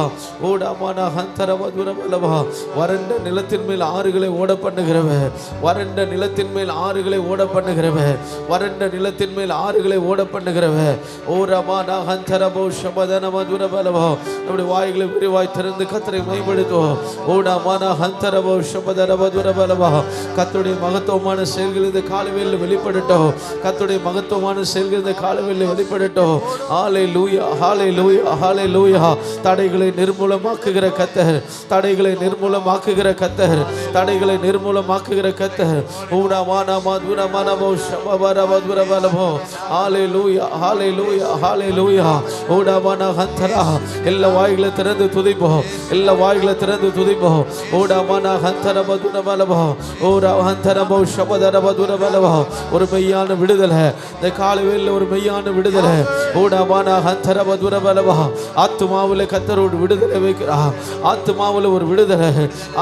ஓடாமானா ஹந்தரவதுரபலவா. வறண்ட நிலத்தின் மேல் ஆறுகளை ஓட பண்ணுகிறவர், வறண்ட நிலத்தின் மேல் ஆறுகளை ஓட பண்ணுகிறவர், வறண்ட நிலத்தின் மேல் ஆறுகளை ஓட பண்ணுகிறவர். ஓ ரமானா ஹந்தரபோ ஷபதனமதுரபலவா. நம்முடைய வாய்களை விரிவாய் திறந்து கர்த்தரை மகிமைப்படுத்துவோம். ஓடாமானா ஹந்தரபோ ஷபதரபதுரபலவா. கர்த்தருடைய மகத்துவமான செயல்கள் இந்த காலைவேளையில் வெளிப்படட்டும். கர்த்தருடைய மகத்துவமான செயல்கள் இந்த காலைவேளையில் வெளிப்படட்டும். ஹalleluya ஹalleluya ஹalleluya. தடைகளை நிர்மூலமாக்குகிற கர்த்தர், தடைகளை நிர்மூலமாக்குகிற கர்த்தர், தடைகளை நிர்மூலமாக்குகிற கர்த்தர். ஊடாமானா மதுரமனமோ ஷபபரபதுரபலமோ. ஹalleluya ஹalleluya ஹalleluya. ஊடாமானா ஹந்தரா. எல்லா வாய்களை திறந்து துதிப்போம், எல்லா வாய்களை திறந்து துதிப்போம். ஊடாமானா ஹந்தரபதுரபலமோ. ஓரா ஹந்தரமோ ஷபதரபதுரபலமோ. ஒரு மெய்யான விடுதலை இந்த காலைவேளையில், ஒரு மெய்யான விடுதலை. ஊடாமானா ஹந்தரபதுரபலமோ. ஆத்துமாவிலே கர்த்தரோடு விடுதலை வைக்கிறார். ஆத்துமாவில் ஒரு விடுதலை,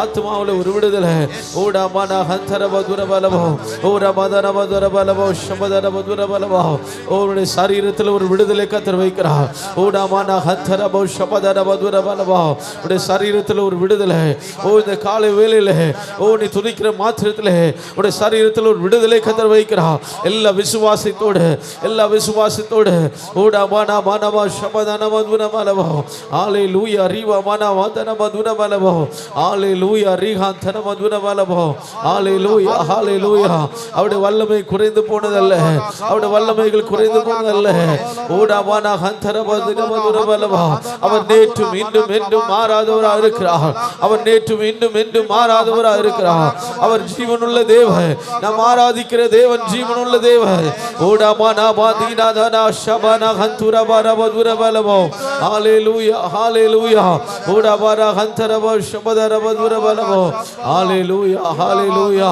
ஆத்துமாவில் ஒரு விடுதலை. ஓடாமானா ஹந்தரபதுரபலமோ. ஓரமதனபதுரபலமோ ஷபதரபதுரபலமோ. அவருடைய சரீரத்தில் ஒரு விடுதலை கர்த்தர் வைக்கிறார். ஓடாமானா ஹந்தரபோ ஷபதரபதுரபலமோ. உடைய சரீரத்தில் ஒரு விடுதலை. இந்த காலை வேளையிலே நீ துதிக்கிற மாத்திரத்திலே உடைய சரீரத்தில் ஒரு விடுதலை கர்த்தர் வைக்கிறார். எல்லா விசுவாசத்தோடு, எல்லா விசுவாசத்தோடு. ஓடாமானா மானமா ஷபதனமதுரபலமோ. ஹalleluya. ரிவாமானா வதனமதுரபலமோ. ஹalleluya. ரிஹந்தனமதுரபலமோ. ஹalleluya ஹalleluya. அவருடைய வல்லமை குறைந்து போனதல்ல, அவருடைய வல்லமைகள் குறைந்து போனதல்ல. ஓடாமானா ஹந்தரபதுரபலமோ. அவர் நேற்றும் இன்றும் என்றும் மாறாதவராக இருக்கிறார். அவர் நேற்றும் இன்றும் என்றும் மாறாதவராக இருக்கிறார். அவர் ஜீவனுள்ள தேவன், நாம் ஆராதிக்கிற தேவன் ஜீவனுள்ள தேவன். ஓடாமானா பாதீனாதனா ஷபனா ஹந்துரபரபதுரபலமோ. ஹalleluya ஹalleluya. ஓடாபாரா ஹந்தரபோ ஷபதரபதுரபலமோ. ஹalleluya ஹalleluya.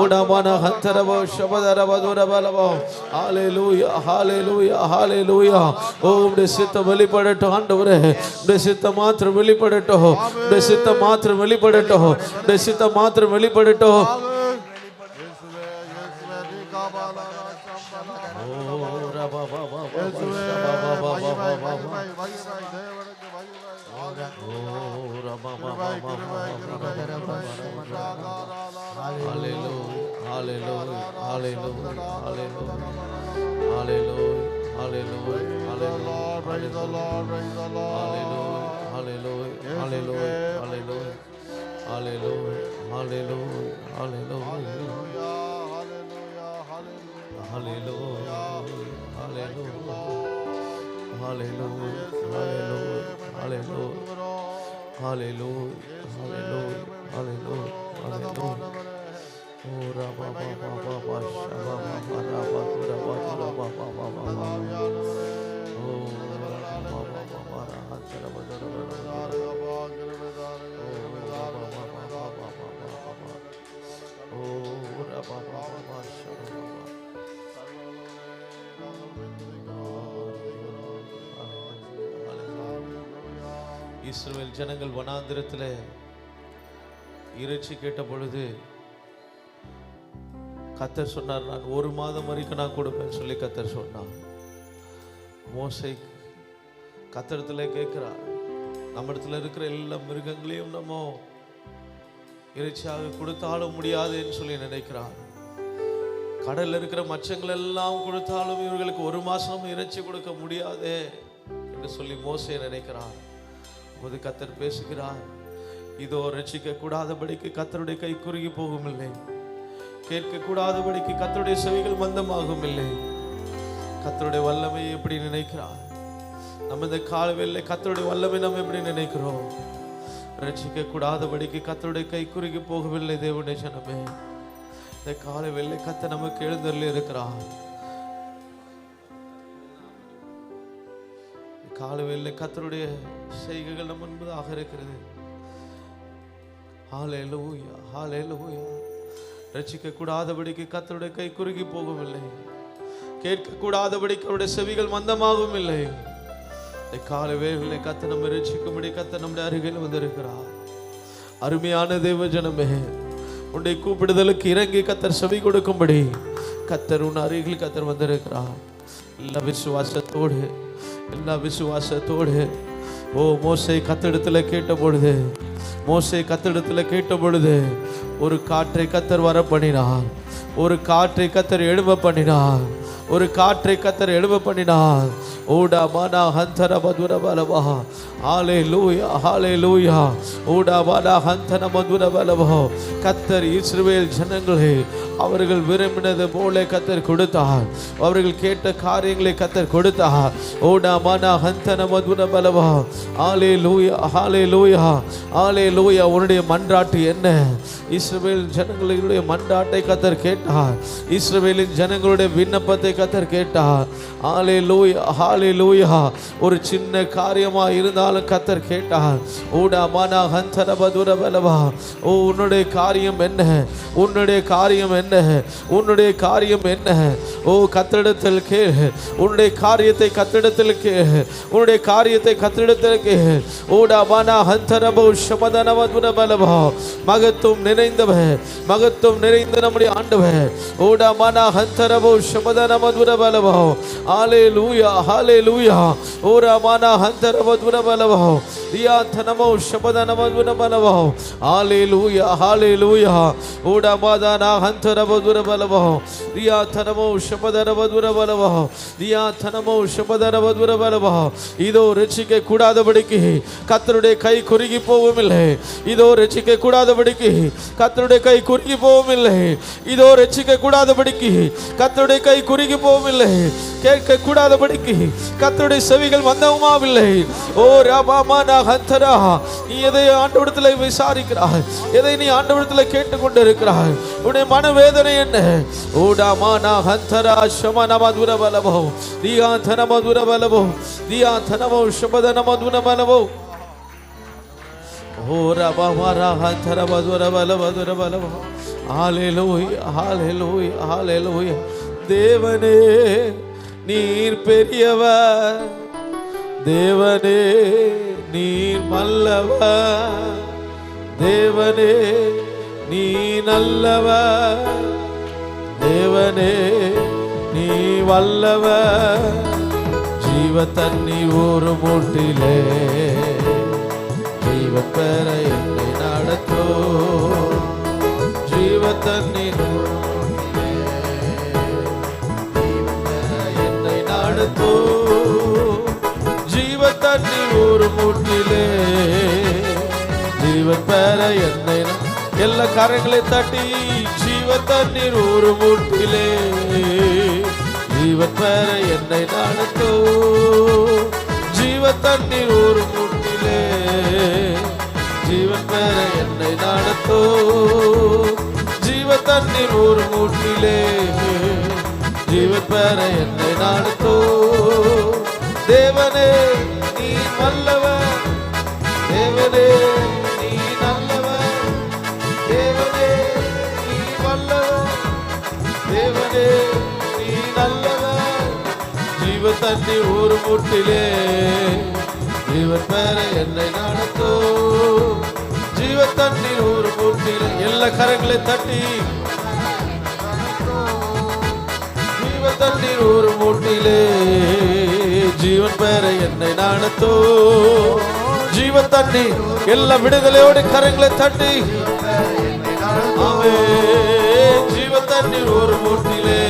ஓடாமானா ஹந்தரபோ ஷபதரபதுரபலமோ. ஹalleluya ஹalleluya ஹalleluya. உம்முடைய சித்தம் வெளிப்படட்டும் ஆண்டவரே. உம்முடைய சித்தம் மாத்திரம் வெளிப்படட்டும். உம்முடைய சித்தம் மாத்திரம் வெளிப்படட்டும். உம்முடைய சித்தம் மாத்திரம் வெளிப்படட்டும். Hallelujah. இஸ்ரவேல் ஜனங்கள் வனாந்திரத்தில் இறைச்சி கேட்ட பொழுது கர்த்தர் சொன்னார், நான் 1 மாதம் வரைக்கும் நான் கொடுப்பேன் சொல்லி கர்த்தர் சொன்னார். மோசே கர்த்தரிடத்துல கேட்கிறார், நம்ம இடத்துல இருக்கிற எல்லா மிருகங்களையும் நம்ம இறைச்சியாக கொடுத்தாலும் முடியாதுன்னு சொல்லி நினைக்கிறார். கடல்ல இருக்கிற மச்சங்கள் எல்லாம் கொடுத்தாலும் இவர்களுக்கு 1 மாசம் இறைச்சி கொடுக்க முடியாதே என்று சொல்லி மோசே நினைக்கிறார். அப்போது கர்த்தர் பேசுகிறார், இதோ ரட்சிக்க கூடாதபடிக்கு கர்த்தருடைய கை குறுகி போகும் இல்லை, கேட்க கூடாதபடிக்கு கர்த்தருடைய செவிகள் மந்தமாகும் இல்லை. கர்த்தருடைய வல்லமை எப்படி நினைக்கிறார்? நம்ம இந்த காலவேளை கர்த்தருடைய வல்லமை நம்ம எப்படி நினைக்கிறோம்? ரட்சிக்க கூடாதபடிக்கு கர்த்தருடைய கை குறுகி போகவில்லை. தேவனுடைய ஜனமே, இந்த காலவேளை கர்த்தர் நமக்கு எழுந்தருளி இருக்கிறார். காலவேளை கர்த்தருடைய செய்கைகள் நம்ம முன்பதாக இருக்கிறது. ஹல்லேலூயா, ஹல்லேலூயா. ரட்சிக்க கூடாதபடிக்கு கர்த்தருடைய கை குறுகி போகவில்லை, கேட்க கூடாதபடிக்கு அவருடைய செவிகள் மந்தமாகவும் இல்லை. இந்த காலவேளை கர்த்தர் நம்ம ரட்சிக்கும்படி கர்த்தர் நம்முடைய அருகில் வந்திருக்கிறார். அருமையான தேவ ஜனமே, உன்னுடைய கூப்பிடுதலுக்கு இறங்கி கர்த்தர் செவி கொடுக்கும்படி கர்த்தர் உன் அருகில் கர்த்தர் வந்திருக்கிறார். எல்லா விசுவாசத்தோடு மோசே கர்த்தரிடத்தில் கேட்ட பொழுது ஒரு காற்றை கர்த்தர் வர பண்ணினார், ஒரு காற்றை கர்த்தர் எழும்ப பண்ணினார். ஓடா மானா ஹந்தன மதுர பலவா, ஹல்லேலூயா, ஹல்லேலூயா. ஓடா மானா ஹந்தன மதுர பலவா. கர்த்தர் இஸ்ரவேல் ஜனங்களை அவர்கள் விரும்பினது போல கர்த்தர் கொடுத்தார், அவர்கள் கேட்ட காரியங்களை கர்த்தர் கொடுத்தார். ஓடா மானா ஹந்தன மதுர பலவா. ஹல்லேலூயா, ஹல்லேலூயா, ஹல்லேலூயா. உன்னுடைய மன்றாட்டு என்ன? இஸ்ரவேல் ஜனங்களுடைய மன்றாட்டை கர்த்தர் கேட்டார், இஸ்ரவேலின் ஜனங்களுடைய விண்ணப்பத்தை கர்த்தர் கேட்டார். ஹல்லேலூயா, ஹல்லேலூயா. ஒரு சின்ன காரியமா இருந்தாலும் கர்த்தர் கேட்டார். ஓடா மானா ஹந்தன மதுர பலவா. ஓ, உன்னுடைய காரியம் என்ன? உன்னுடைய காரியம் என்ன? உன்னுடைய காரியம் என்ன? ஓ, கர்த்தரிடத்தில் கேள். உன்னுடைய காரியத்தை கர்த்தரிடத்தில் கேள். உன்னுடைய காரியத்தை கர்த்தரிடத்தில் கேள். ஓடா மானா ஹந்தன பௌஷமதன மதுர பலவா. மகத்துவம் நிறைந்தவர், மகத்துவம் நிறைந்த நம்முடைய ஆண்டவர். ஓடா மானா ஹந்தன பௌஷமதன மதுர பலவா. ஹல்லேலூயா, ஹல்லேலூயா. ஓரா மானா ஹந்தன மதுர பலவா. தியா தனமோ ஷபதன மதுர பலவா. ஹல்லேலூயா, ஹல்லேலூயா. ஓடா மாதானா ஹந்தன மதுர பலவா. தியா தனமோ ஷபதன மதுர பலவா. தியா தனமோ ஷபதன மதுர பலவா. இதோ ரட்சிக்க கூடாதபடிக்கு கர்த்தருடைய கை குறுகி போவும் இல்லை. இதோ ரட்சிக்க கூடாதபடிக்கு கர்த்தருடைய கை குறுகி போவும் இல்லை. இதோ ரட்சிக்க கூடாதபடிக்கு கர்த்தருடைய கை குறுகி போவும் இல்லை. கேட்க கூடாதபடிக்கு கர்த்தருடைய செவிகள் மந்தமாகவில்லை. ஓ ரபாமானா ஹந்தரா. நீ எதை ஆண்டவரிடத்தில் விசாரிக்கிறாய்? எதை நீ ஆண்டவரிடத்தில் கேட்டுக்கொண்டு இருக்கிறாய்? உன்னுடைய மனவேதனை என்ன? ஓடா மானா ஹந்தரா ஷமன மதுர பலவோ. தியா தன மதுர பலவோ. தியா தனமோ ஷபதன மதுர பலவோ. ஓ ரபாமாரா ஹந்தர மதுர பலவோ. ஹல்லேலூயா, ஹல்லேலூயா, ஹல்லேலூயா. தேவனே நீர் பெரியவர், தேவனே நீர் நல்லவர், தேவனே நீ நல்லவர், தேவனே நீ வல்லவர். ஜீவ தண்ணீர் ஒரு மூட்டிலே ஜீவன் பெற என்னை நடத்தோ. ஜீவ தண்ணீர் என்னை நடத்தோ. ஜீவ தண்ணீர் ஒரு மூட்டிலே ஜீவன் பெற என்னை. எல்லா கரங்களை தட்டி ஜீவ தண்ணீர் ஒரு மூட்டிலே ஜீவன் பெற என்னை நடத்தோ. ஜீவ தண்ணீர் ஒரு மூட்டிலே ஜீவன் பெற என்னை நடத்தோ. தண்ணீர் ஒரு மூட்டிலே ஜீவன் பெற என்னை நடத்தோ. தேவனே நீ நல்லவர், தேவனே நீ நல்லவர், தேவனே நீ வல்லவர், தேவனே நீ நல்லவர். ஜீவ தண்ணி ஒரு மூட்டிலே ஜீவன் பெற என்னை நடத்தோ. ஜீவ தண்ணீர் ஒரு மூட்டிலே எல்லா கரங்களை தட்டி ஜீவ தண்ணீர் ஒரு மூட்டிலே ஜீவன் பெற என்னை நடத்தோ. ஜீவ தண்ணீர் எல்லா விடுதலையோடு கரங்களை தட்டி ஜீவ தண்ணீர் ஒரு மூட்டிலே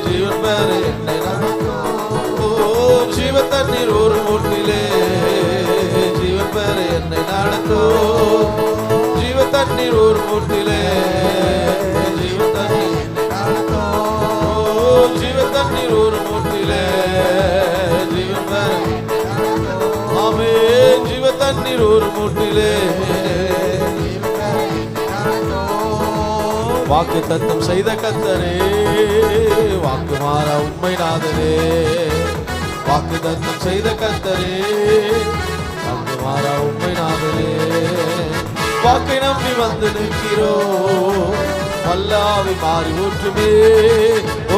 ஜீவன் பெற என்னை நடத்தோ. ஜீவ தண்ணீர் ஒரு மூட்டிலே ஜீவன் பெற என்னை நடத்தோ. ஜீவ தண்ணீர் ஒரு மூட்டிலே ஜீவ தண்ணீர் நடத்தோ. ஜீவ தண்ணீர் ஒரு மூட்டிலே ஜீவன் பெற ஆமே. ஜீவ தண்ணீர் ஒரு மூட்டிலே வாக்கு தத்தம் செய்த கர்த்தரே, வாக்கு மாற உண்மை நாதரே. வாக்கு தத்தம் செய்த கர்த்தரே, வாக்கு மாற உண்மை நாதரே. வாக்கை நம்பி வந்து நிற்கிறோம், வல்லாவி மாறி ஊற்றுமே.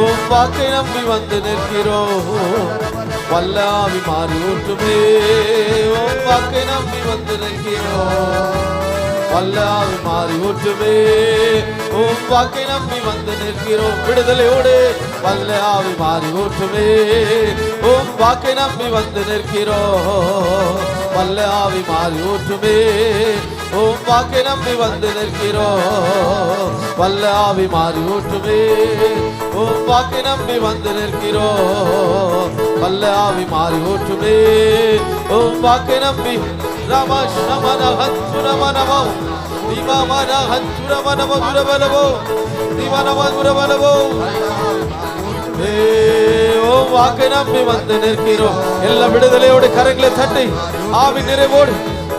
ஓம் வாக்கை நம்பி வந்து நிற்கிறோம், வல்லாவி மாறி ஊற்றுமே. ஓம் வாக்கை நம்பி வந்து நிற்கிறோம், வல்லாவி மாறி ஊற்றுமே. ஓம் வாக்கை நம்பி வந்து நிற்கிறோம், விடுதலையோடு வல்லாவி மாறி ஊற்றுமே. ஓம் வாக்கை நம்பி வந்து நிற்கிறோம், வல்லாவி மாறி ஊற்றுமே. ஓம் வாக்கை நம்பி வந்து நிற்கிறோம், வல்லாவி மாறி ஊற்றுமே. ஓம் வாக்கை நம்பி வந்து நிற்கிறோம், வல்லாவி மாறி ஊற்றுமே. ஓம் வாக்கை நம்பி ரம சமன ஹத்துரமனவோ திவமன ஹத்துரமனவோ துரவலவோ திவனவ துரவலவோ. ஓம் வாக்கை நம்பி வந்து நிற்கிறோம், எல்லா விடுதலையோடு கரங்களை தட்டி ஆவி நிறைவோடு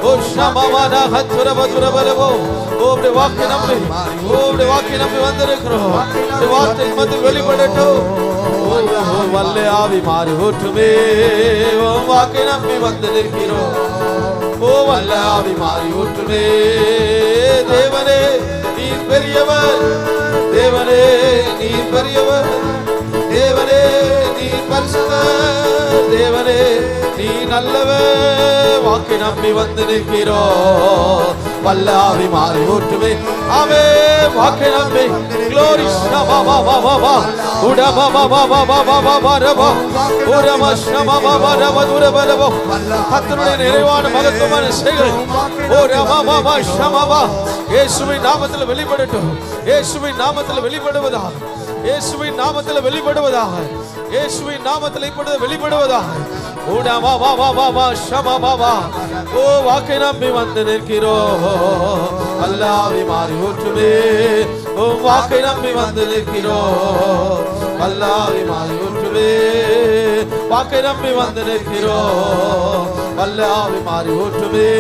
ஓம் ஷமமன ஹத்துரவ துரவலவோ. ஓம் வாக்கை நம்பி ஓம் வாக்கை நம்பி வந்திருக்கிறோம், வார்த்தை மத்து வெளிப்படட்டும். வல்ல ஆவி மாறி ஊற்றுமே. ஓம் வாக்கை நம்பி வந்து நிற்கிறோம், ஓ வல்ல ஆவி மாறி ஊற்றுமே. தேவனே நீ பெரியவர், தேவனே நீ பெரியவர், தேவனே நீ பரிசுத்தர், தேவனே நீ நல்லவர். வாக்கை நம்பி வந்து நிற்கிறோம், வல்ல ஆவி மாறி ஊற்றுமே. ஆமே வாக்கை நம்பி glory shama ma ma ma ma uda ma ma ma ma ma ma ma ma rabo uda ma shama ma ma rabo uda ma rabo. கர்த்தருடைய நிறைவான மகத்துவமான செயல்கள் uda ma ma ma shama ma இயேசுவின் நாமத்தில் வெளிப்படட்டும், இயேசுவின் நாமத்தில் வெளிப்படுவதாக, இயேசுவின் நாமத்தில் வெளிப்படுவதாக, இயேசுவின் நாமத்தில் இப்பொழுது வெளிப்படுவதாக. உடா மா மா மா மா மா ஷமா மா மா. ஓ வாக்கை நம்பி வந்து நிற்கிறோம், வல்லாவி மாறி ஊற்றுமே. ஓ வாக்கை நம்பி வந்து நிற்கிறோம், வல்லாவி மாறி ஊற்றுமே. வாக்கை நம்பி வந்து நிற்கிறோம், வல்லாவி மாறி ஊற்றுமே.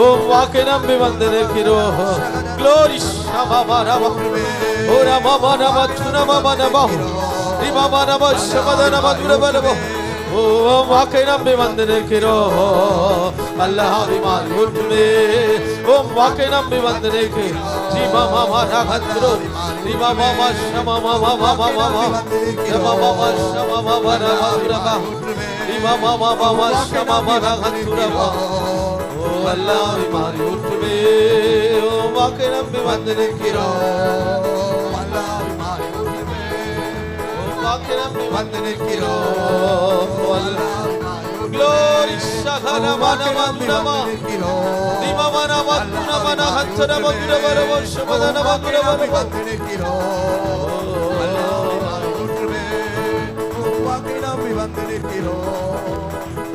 ஓ வாக்கை நம்பி வந்து நிற்கிறோம். glory shama ma raba ora ma ma raba tuna ma ma raba riba ma raba shama da raba dura raba. ஓ வாக்கை நம்பி வந்து நிற்கிறோம், வல்லாவி மாறி ஊற்றுமே. ஓம் வாக்கை நம்பி வந்து நிற்கிறோம், ஜீமா மாமா ராகத்ரோ ஜீமா மாமா ஷமா மாமா மாமா மாமா ஜமா மாமா ஷமா மாமா ராகத்ரா ஜீமா மாமா மாமா ஷமா மாமா ராகத்ரா. ஓ வல்லாவி மாறி ஊற்றுமே. ஓம் வாக்கை நம்பி வந்து நிற்கிறோம், வல்லாவி மாறி ஊற்றுமே. வாக்கை நம்பி வந்து நிற்கிறோம், glory shagana mana mandama dima mana matuna mana hatsara mandra baravo shabadana mandra baravo வந்து நிற்கிறோம், வல்லாவி ஊற்றுமே. வாக்கை நம்பி வந்து நிற்கிறோம்,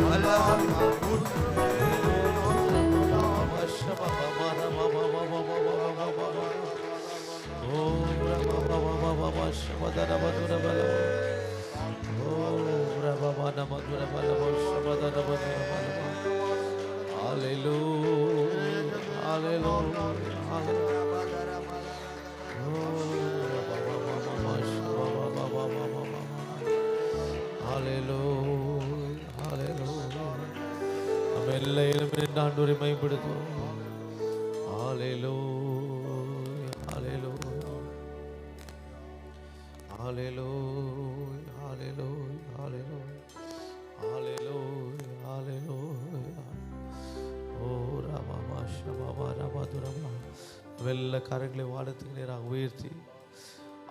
வல்லாவி ஊற்றுமே. Hallelujah, hallelujah, hallelujah. ஆண்டவரை மேம்படுத்துவோம். ஹalleluya ஹalleluya ஹalleluya ஹalleluya ஹalleluya ஹalleluya. ஓ ராமா ஷபா ரபதுரமா. வெள்ள கரங்களை வானத்துக்கு நேராக உயர்த்தி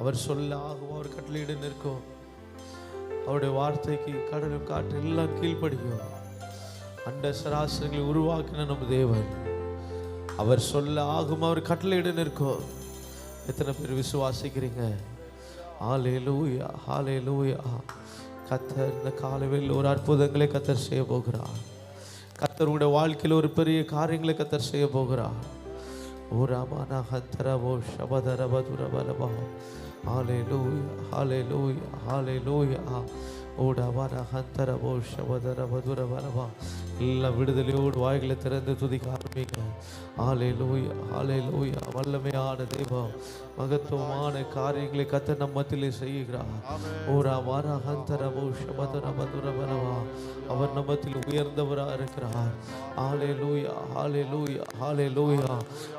அவர் சொல்ல ஆகும், அவர் கட்டளையிட நிற்கும். அவருடைய வார்த்தைக்கு கடலும் காற்று எல்லாம் கீழ்ப்படியும். அண்ட சராசரிகளை உருவாக்கின நம்ம தேவன். அவர் சொல்ல ஆகும், அவர் கட்டளையிட நிற்கும். எத்தனை பேர் விசுவாசிக்கிறீங்க? ஹalleluya ஹalleluya. கர்த்தர் இந்த காலையில் ஒரு அற்புதங்களை கர்த்தர் செய்ய போகிறார். கர்த்தருடைய வாழ்க்கையில் ஒரு பெரிய காரியங்களை கர்த்தர் செய்ய போகிறார். ஓ ராமானா ஹந்தரபோ ஷபதரபதுரபலபா. ஹalleluya ஹalleluya ஹalleluya. ஓடவானா ஹந்தரபோ ஷபதரபதுரபலபா. எல்லா விடுதலையோடு வாய்களை திறந்து துதிக்க ஆரம்பிங்க. ஹalleluya ஹalleluya. வல்லமையான தெய்வம், மகத்துவமான காரியங்களை கர்த்தர் நம் மத்தியிலே செய்கிறார். ஓ ராமானா ஹந்தரபோ ஷபதரபதுரபலபா. அவர் நம்மத்தில் உயர்ந்தவராக இருக்கிறார். ஹalleluya ஹalleluya ஹalleluya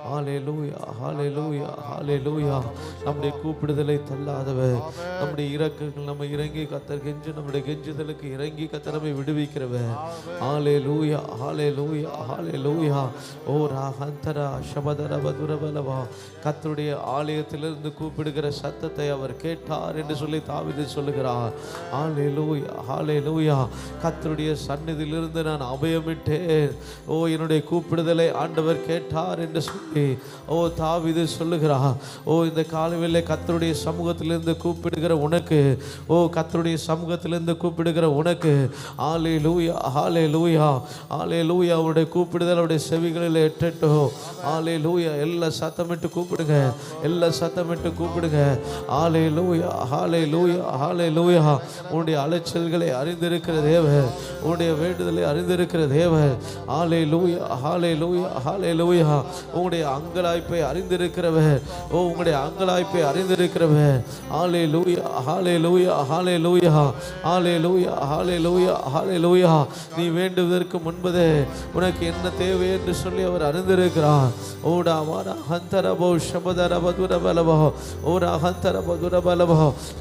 ஹalleluya ஹalleluya ஹalleluya. நம்முடைய கூப்பிடுதலை தள்ளாதவர், நம்முடைய இரக்கங்கள் நம்ம இறங்கி கர்த்தர் கெஞ்சு நம்முடைய கெஞ்சுதலுக்கு இறங்கி கர்த்தர் நம்மை விடுவிக்கிறவர். ஹalleluya ஹalleluya ஹalleluya. ஓ ராஹந்தரா ஷபதரபதுரபலவா. கர்த்தருடைய ஆலயத்திலிருந்து கூப்பிடுகிற சத்தத்தை அவர் கேட்டார் என்று சொல்லி தாவீது சொல்லுகிறார். ஹalleluya ஹalleluya. கர்த்தருடைய சந்நிதியிலிருந்து நான் அபயமிட்டேன். ஓ என்னுடைய கூப்பிடுதலை ஆண்டவர் கேட்டார் என்று சொல்லி ஓ தாவீது சொல்லுகிறார். ஓ இந்த காலையிலே கர்த்தருடைய சமூகத்திலிருந்து கூப்பிடுகிற உனக்கு, ஓ கர்த்தருடைய சமூகத்திலிருந்து கூப்பிடுகிற உனக்கு ஹalleluya ஹalleluya ஹalleluya. அவருடைய கூப்பிடுதல் அவருடைய செவிகளில் எட்டட்டும். ஹalleluya. எல்லா சத்தமிட்டு கூப்பிடுங்க, எல்லா சத்தமிட்டு கூப்பிடுங்க. ஹalleluya ஹalleluya ஹalleluya. உன்னுடைய அலைச்சல்களை அறிந்திருக்கிற தேவன், உன்னுடைய வேண்டுதலை அறிந்திருக்கிற தேவன். ஹalleluya ஹalleluya ஹalleluya. உங்களுடைய அங்கலாய்ப்பை அறிந்திருக்கிறவர், ஓ உங்களுடைய அங்கலாய்ப்பை அறிந்திருக்கிறவர். ஹalleluya ஹalleluya ஹalleluya ஹalleluya ஹalleluya ஹalleluya. நீ வேண்டுவதற்கு முன்பதே உனக்கு என்ன தேவை என்று சொல்லி அவர் அறிந்திருக்கிறார். ஓடா வாரா ஹந்தரபோ ஷபதரபதுரபலபோ. ஓரா ஹந்தரபதுரபலபோ.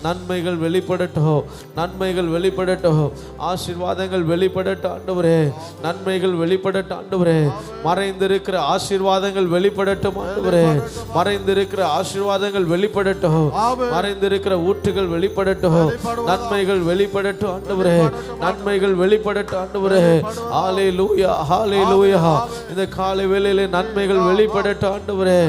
நன்மைகள் வெளிப்படட்டும், நன்மைகள் வெளிப்படட்டும், ஆசீர்வாதங்கள் வெளிப்படட்டும் ஆண்டவரே. நன்மைகள் வெளிப்படட்டும் ஆண்டவரே. மறைந்திருக்கிற ஆசீர்வாதங்கள் வெளிப்படட்டும் ஆண்டவரே. மறைந்திருக்கிற ஆசீர்வாதங்கள் வெளிப்படட்டும், மறைந்திருக்கிற ஊற்றுகள் வெளிப்படட்டும், நன்மைகள் வெளிப்படட்டும் ஆண்டவரே. நன்மைகள் வெளிப்படட்டும் ஆண்டவரே. ஹalleluya ஹalleluya. இந்த காலை வேளையிலே நன்மைகள் வெளிப்படட்டும் ஆண்டவரே.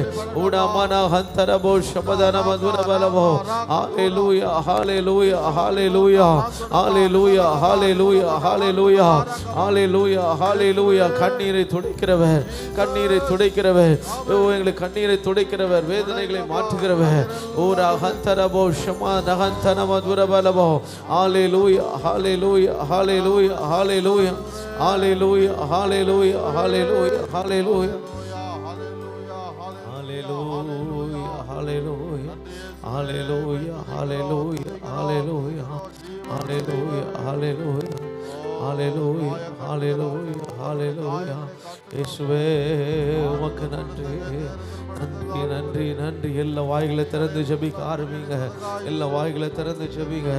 ஊடாமனா ஹந்தரபோ ஷபதரபதுரபலபோ. ஹalleluya ஹalleluya ஹalleluya ஹalleluya ஹalleluya ஹalleluya ஹalleluya ஹalleluya. கண்ணீரை துடைக்கிறவர், கண்ணீரை துடைக்கிறவர், ஓ எங்களுக்கு கண்ணீரை துடைக்கிறவர், வேதனைகளை மாற்றுகிறவர். ஓ ரஹந்தரபோ ஷமா நஹந்தனமதுரபலபோ. ஹalleluya ஹalleluya ஹalleluya ஹalleluya ஹalleluya ஹalleluya ஹalleluya ஹalleluya ஹalleluya ஹalleluya ஹalleluya ஹalleluya ஹalleluya ஹalleluya ஹalleluya ஹalleluya ஹalleluya ஹalleluya. இயேசுவே உமக்கு நன்றி நன்றி நன்றி நன்றி. எல்லா வாய்களை திறந்து ஜெபிக்க ஆரம்பிங்க, எல்லா வாய்களை திறந்து ஜெபிங்க.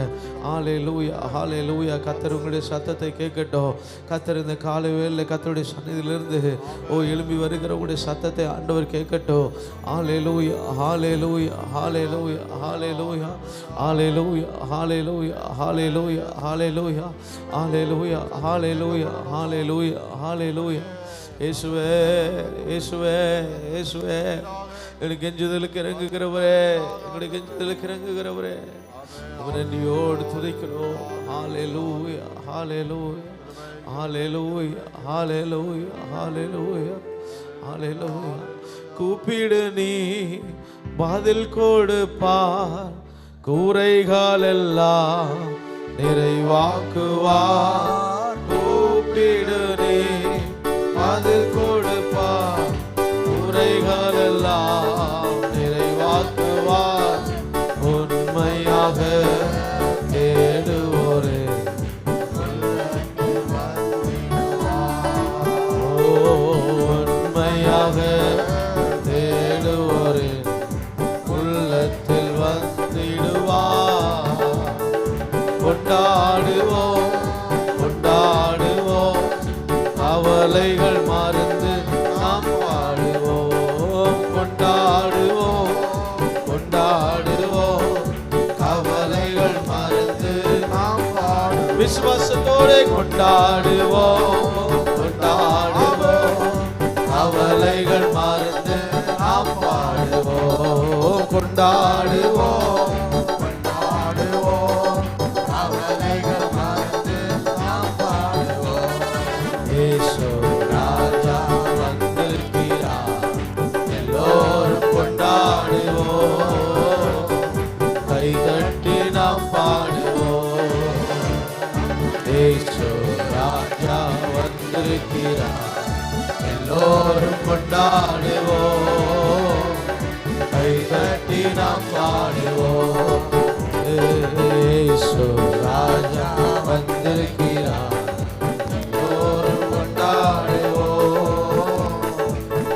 ஹalleluya ஹalleluya. கர்த்தர் உங்களுடைய சத்தத்தை கேட்கட்டும். கர்த்தர் இந்த காலை வேளையிலே கர்த்தருடைய சந்நிதியிலிருந்து ஓ எழும்பி வருகிற உங்களுடைய சத்தத்தை ஆண்டவர் கேட்கட்டும். ஹalleluya ஹalleluya ஹalleluya ஹalleluya ஹalleluya ஹalleluya ஹalleluya ஹalleluya ஹalleluya ஹalleluya ஹalleluya ஹalleluya. இயேசுவே இயேசுவே இயேசுவே. என்னுடைய கெஞ்சுதலுக்கு இறங்குகிறவரே, என்னுடைய கெஞ்சுதலுக்கு இறங்குகிறவரே, நன்றியோடு துதிக்கிறோம். ஹalleluya ஹalleluya ஹalleluya ஹalleluya ஹalleluya ஹalleluya. கூப்பிடு நீ பதில் கொடுப்பார், கூரைகள் எல்லாம் நிறைவாக்குவார். கூப்பிடு நீ பதில் கொடுப்பார், கூரைகள் எல்லாம் நிறைவாக்குவார். உண்மையாக தேடுவோரே, ஓ விசுவாசத்தோடு கொண்டாடுவோம் கொண்டாடுவோம், கவலைகள் மறந்து நாம் பாடுவோம் கொண்டாடுவோம் கொண்டாடுவோம், கவலைகள் மறந்து நாம் பாடுவோம். இயேசு ராஜா வந்திருக்கிறார், எல்லோரும் கொண்டாடுவோம், கைதட்டி நாம் பாடுவோம். இயேசு ராஜா வந்திருக்கிறார், எல்லோரும் கொண்டாடுவோம், கைதட்டி நாம் பாடுவோம். இயேசு ராஜா வந்திருக்கிறார், எல்லோரும் கொண்டாடுவோம்,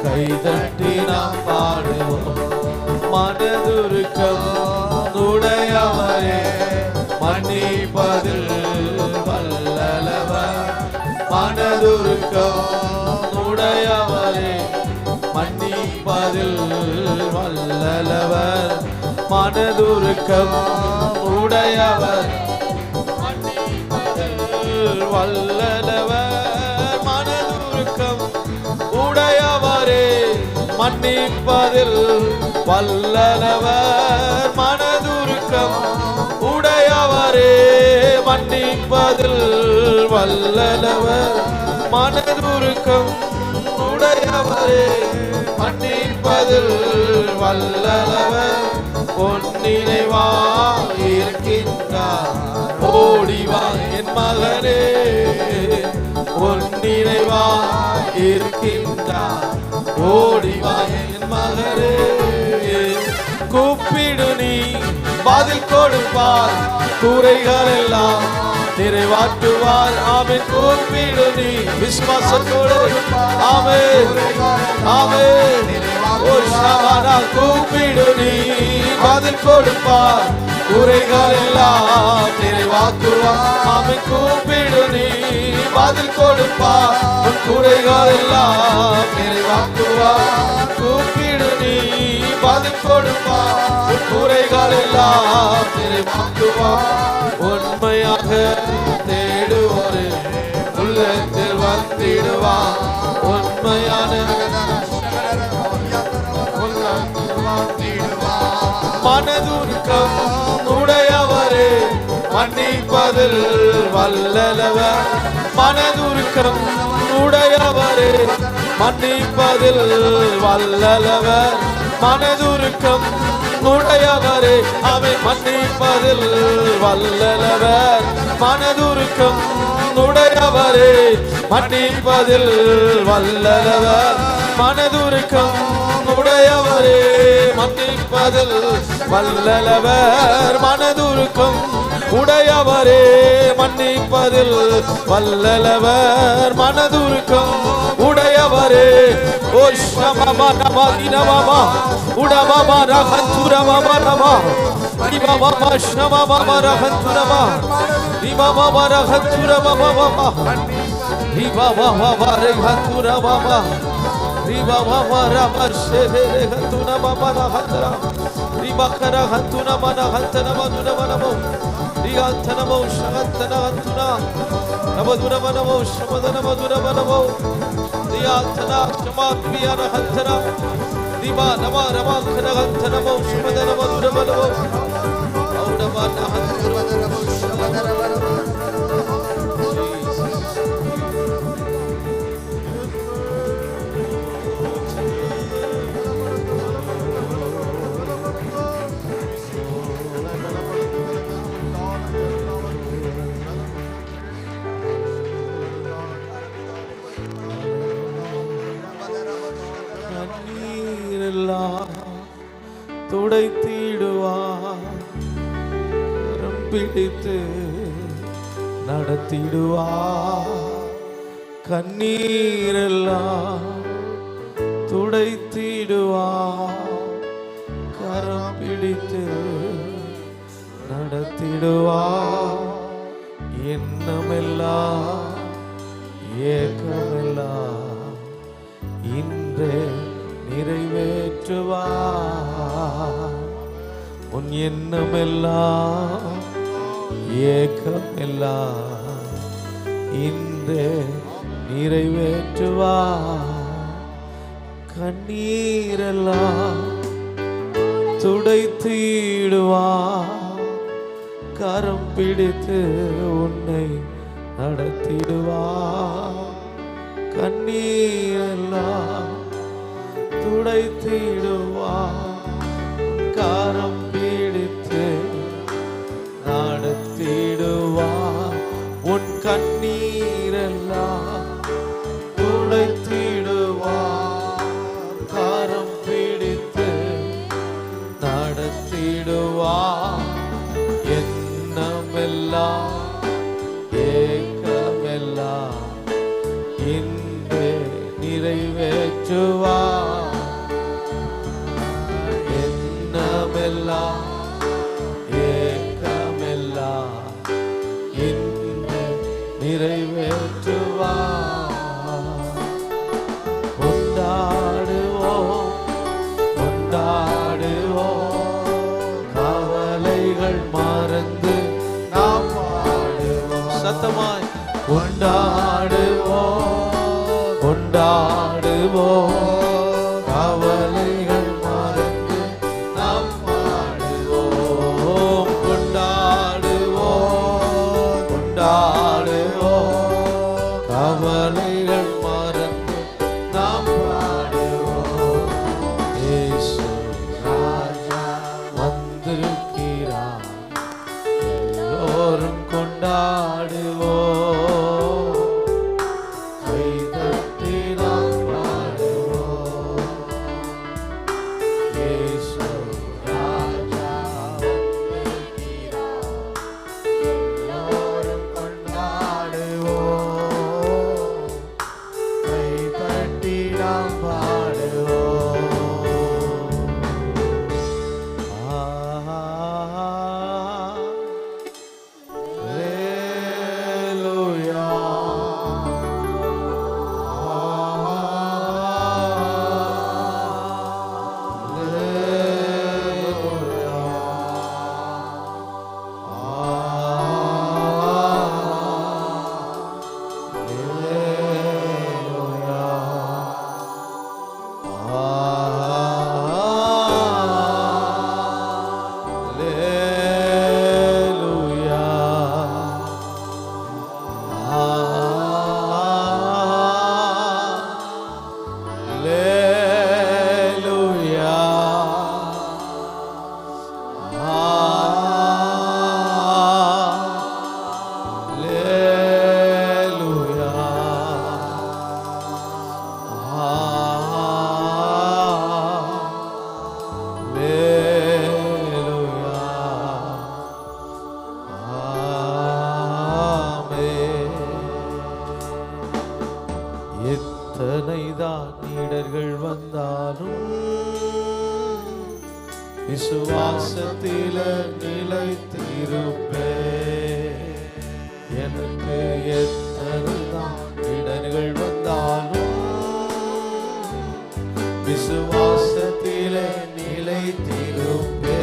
கைதட்டி நாம் பாடுவோம். மனதுருக்கம் உடையவரே, மன்னிப்பதில் வல்லவர். மனதுருக்கம் உடையவரே, மன்னிப்பதில் வல்லவர். மனதுருக்கம் உடையவர், மன்னிப்பதில் வல்லவர். மனதுருக்கம் உடையவரே, மன்னிப்பதில் வல்லவர். மனதுருக்கம் உடையவரே, மன்னிப்பதில் வல்லவர். மனதுருக்கம் உடையவரே, மன்னிப்பதில் வல்லவர். பொன்னினைவா இருக்கின்றார், ஓடிவா என் மகனே. பொன்னினைவா இருக்கின்றார், ஓடிவா என் மகனே. கூப்பிடு நீ பதில் கொடுப்பார், குறைகள் எல்லாம் நிறைவாற்றுவார். ஆமென். கூப்பிடு நீ விசுவாசத்தோடு. ஆமென் ஆமென். ஓ ஷாபானா, கூப்பிடு நீ பதில் கொடுப்பார், குறைகள் எல்லாம் நிறைவாக்குவார். ஆமென். கூப்பிடு நீ பதில் கொடுப்பார், குறைகள் எல்லாம் நிறைவாக்குவார். கூப்பிடு நீ பதில் கொடுப்பார், குறைகள் எல்லாம் நிறைவாக்குவார். உண்மையாக தேடுவோரு உள்ளத்தில் வந்திடுவார். உண்மையான மனதுருக்கம் உடையவரே, மன்னிப்பதில் வல்லவர். மனதுருக்கம் உடையவரே, மன்னிப்பதில் வல்லவர். மனதுருக்கம் உடையவரே, அவை மன்னிப்பதில் வல்லவர். மனதுருக்கம் உடையவரே, மன்னிப்பதில் வல்லவர். மனதுருக்கம் உடையவரே, மன்னிப்பதில் வல்லவர். மனதுருக்கம் உடையவரே, மன்னிப்பதில் வல்லவர். மனதுருக்கம் உடையவரே. ஓ ஷமமா நமா இனமா உடமா ரஹந்துரமா நமா இபமா ஷமமா ரஹந்துரமா இபமா ரஹந்துரமா மமா இபமா ரஹந்துரமா இபமா ரமஷே ரஹந்துரமா ரஹந்துரா இபக்கர ஹந்துரமா ரஹந்தரமா துரமனமோ ரியாந்தனமோ ஷகந்தனஹந்துனா நபதுரமனமோ ஷமதனமோ துரமனமோ ரியாந்தனா ஷமாக்ரியா ரஹந்தரா திபா நமா ரமா கரஹந்தனமோ ஷமதனமோ துரமனமோ ஔடமா நஹந்துரமோ ஷமதனமோ. துடைத்திடுவார், பிடித்து நடத்திடுவார். கண்ணீரெல்லாம் துடைத்திடுவார், கரம் பிடித்து நடத்திடுவார். எண்ணமெல்லாம் ஏக்கமெல்லாம் இன்றே நிறைவேற்றுவார். உன் எண்ணமெல்லாம் ஏக்கமெல்லாம் இன்றே நிறைவேற்றுவா. கண்ணீரெல்லாம் துடைத்திடுவா. கரம் பிடித்து உன்னை நடத்திடுவா. கண்ணீரெல்லாம் துடைத்திடுவா. கரம் பிடித்து நடத்திடுவா. உன் கண்ணீரெல்லாம் துடைத்திடுவா. கரம் பிடித்து நடத்திடுவா. எண்ணமெல்லாம் ஏக்கமெல்லாம் இன்றே நிறைவேற்றுவா. எண்ணமெல்லாம் ஏக்கமெல்லாம் இன்றே நிறைவேற்றுவா. கொண்டாடுவோம் கொண்டாடுவோம், கவலைகள் மறந்து நாம் பாடுவோம். சத்தமாய் கொண்டாடுவோம் கொண்டாடுவோம், கவலைகள் மறந்து நாம் பாடுவோம். கொண்டாடுவோம் கொண்டாடுவோம், கவலைகள் மறந்து நாம் பாடுவோம். இயேசு ராஜா வந்திருக்கிறார், எல்லோரும் கொண்டாடுவோம். கைதட்டி நாம் பாடுவோம். இயேசு ராஜா வந்திருக்கிறார், எல்லோரும் கொண்டாடுவோம். கைதட்டி நாம் பாடுவோம். எத்தனைதான் இடர்கள் வந்தாலும் விசுவாசத்தில நிலைத்திருப்பே. எனக்கு எத்தனைதான் இடர்கள் வந்தாலும் விசுவாசத்தில நிலைத்திருப்பே.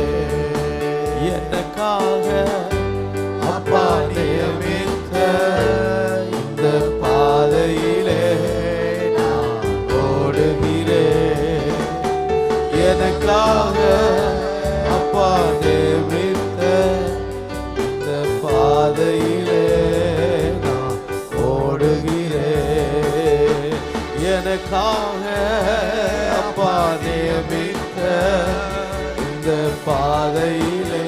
எனக்காக அப்பா நியமித்த இந்த பாதையிலே நான் ஓடுகிறேன். எனக்காக அப்பா நியமித்த இந்த பாதையிலே நான் ஓடுகிறேன். எனக்காக அப்பா நியமித்த இந்த பாதையிலே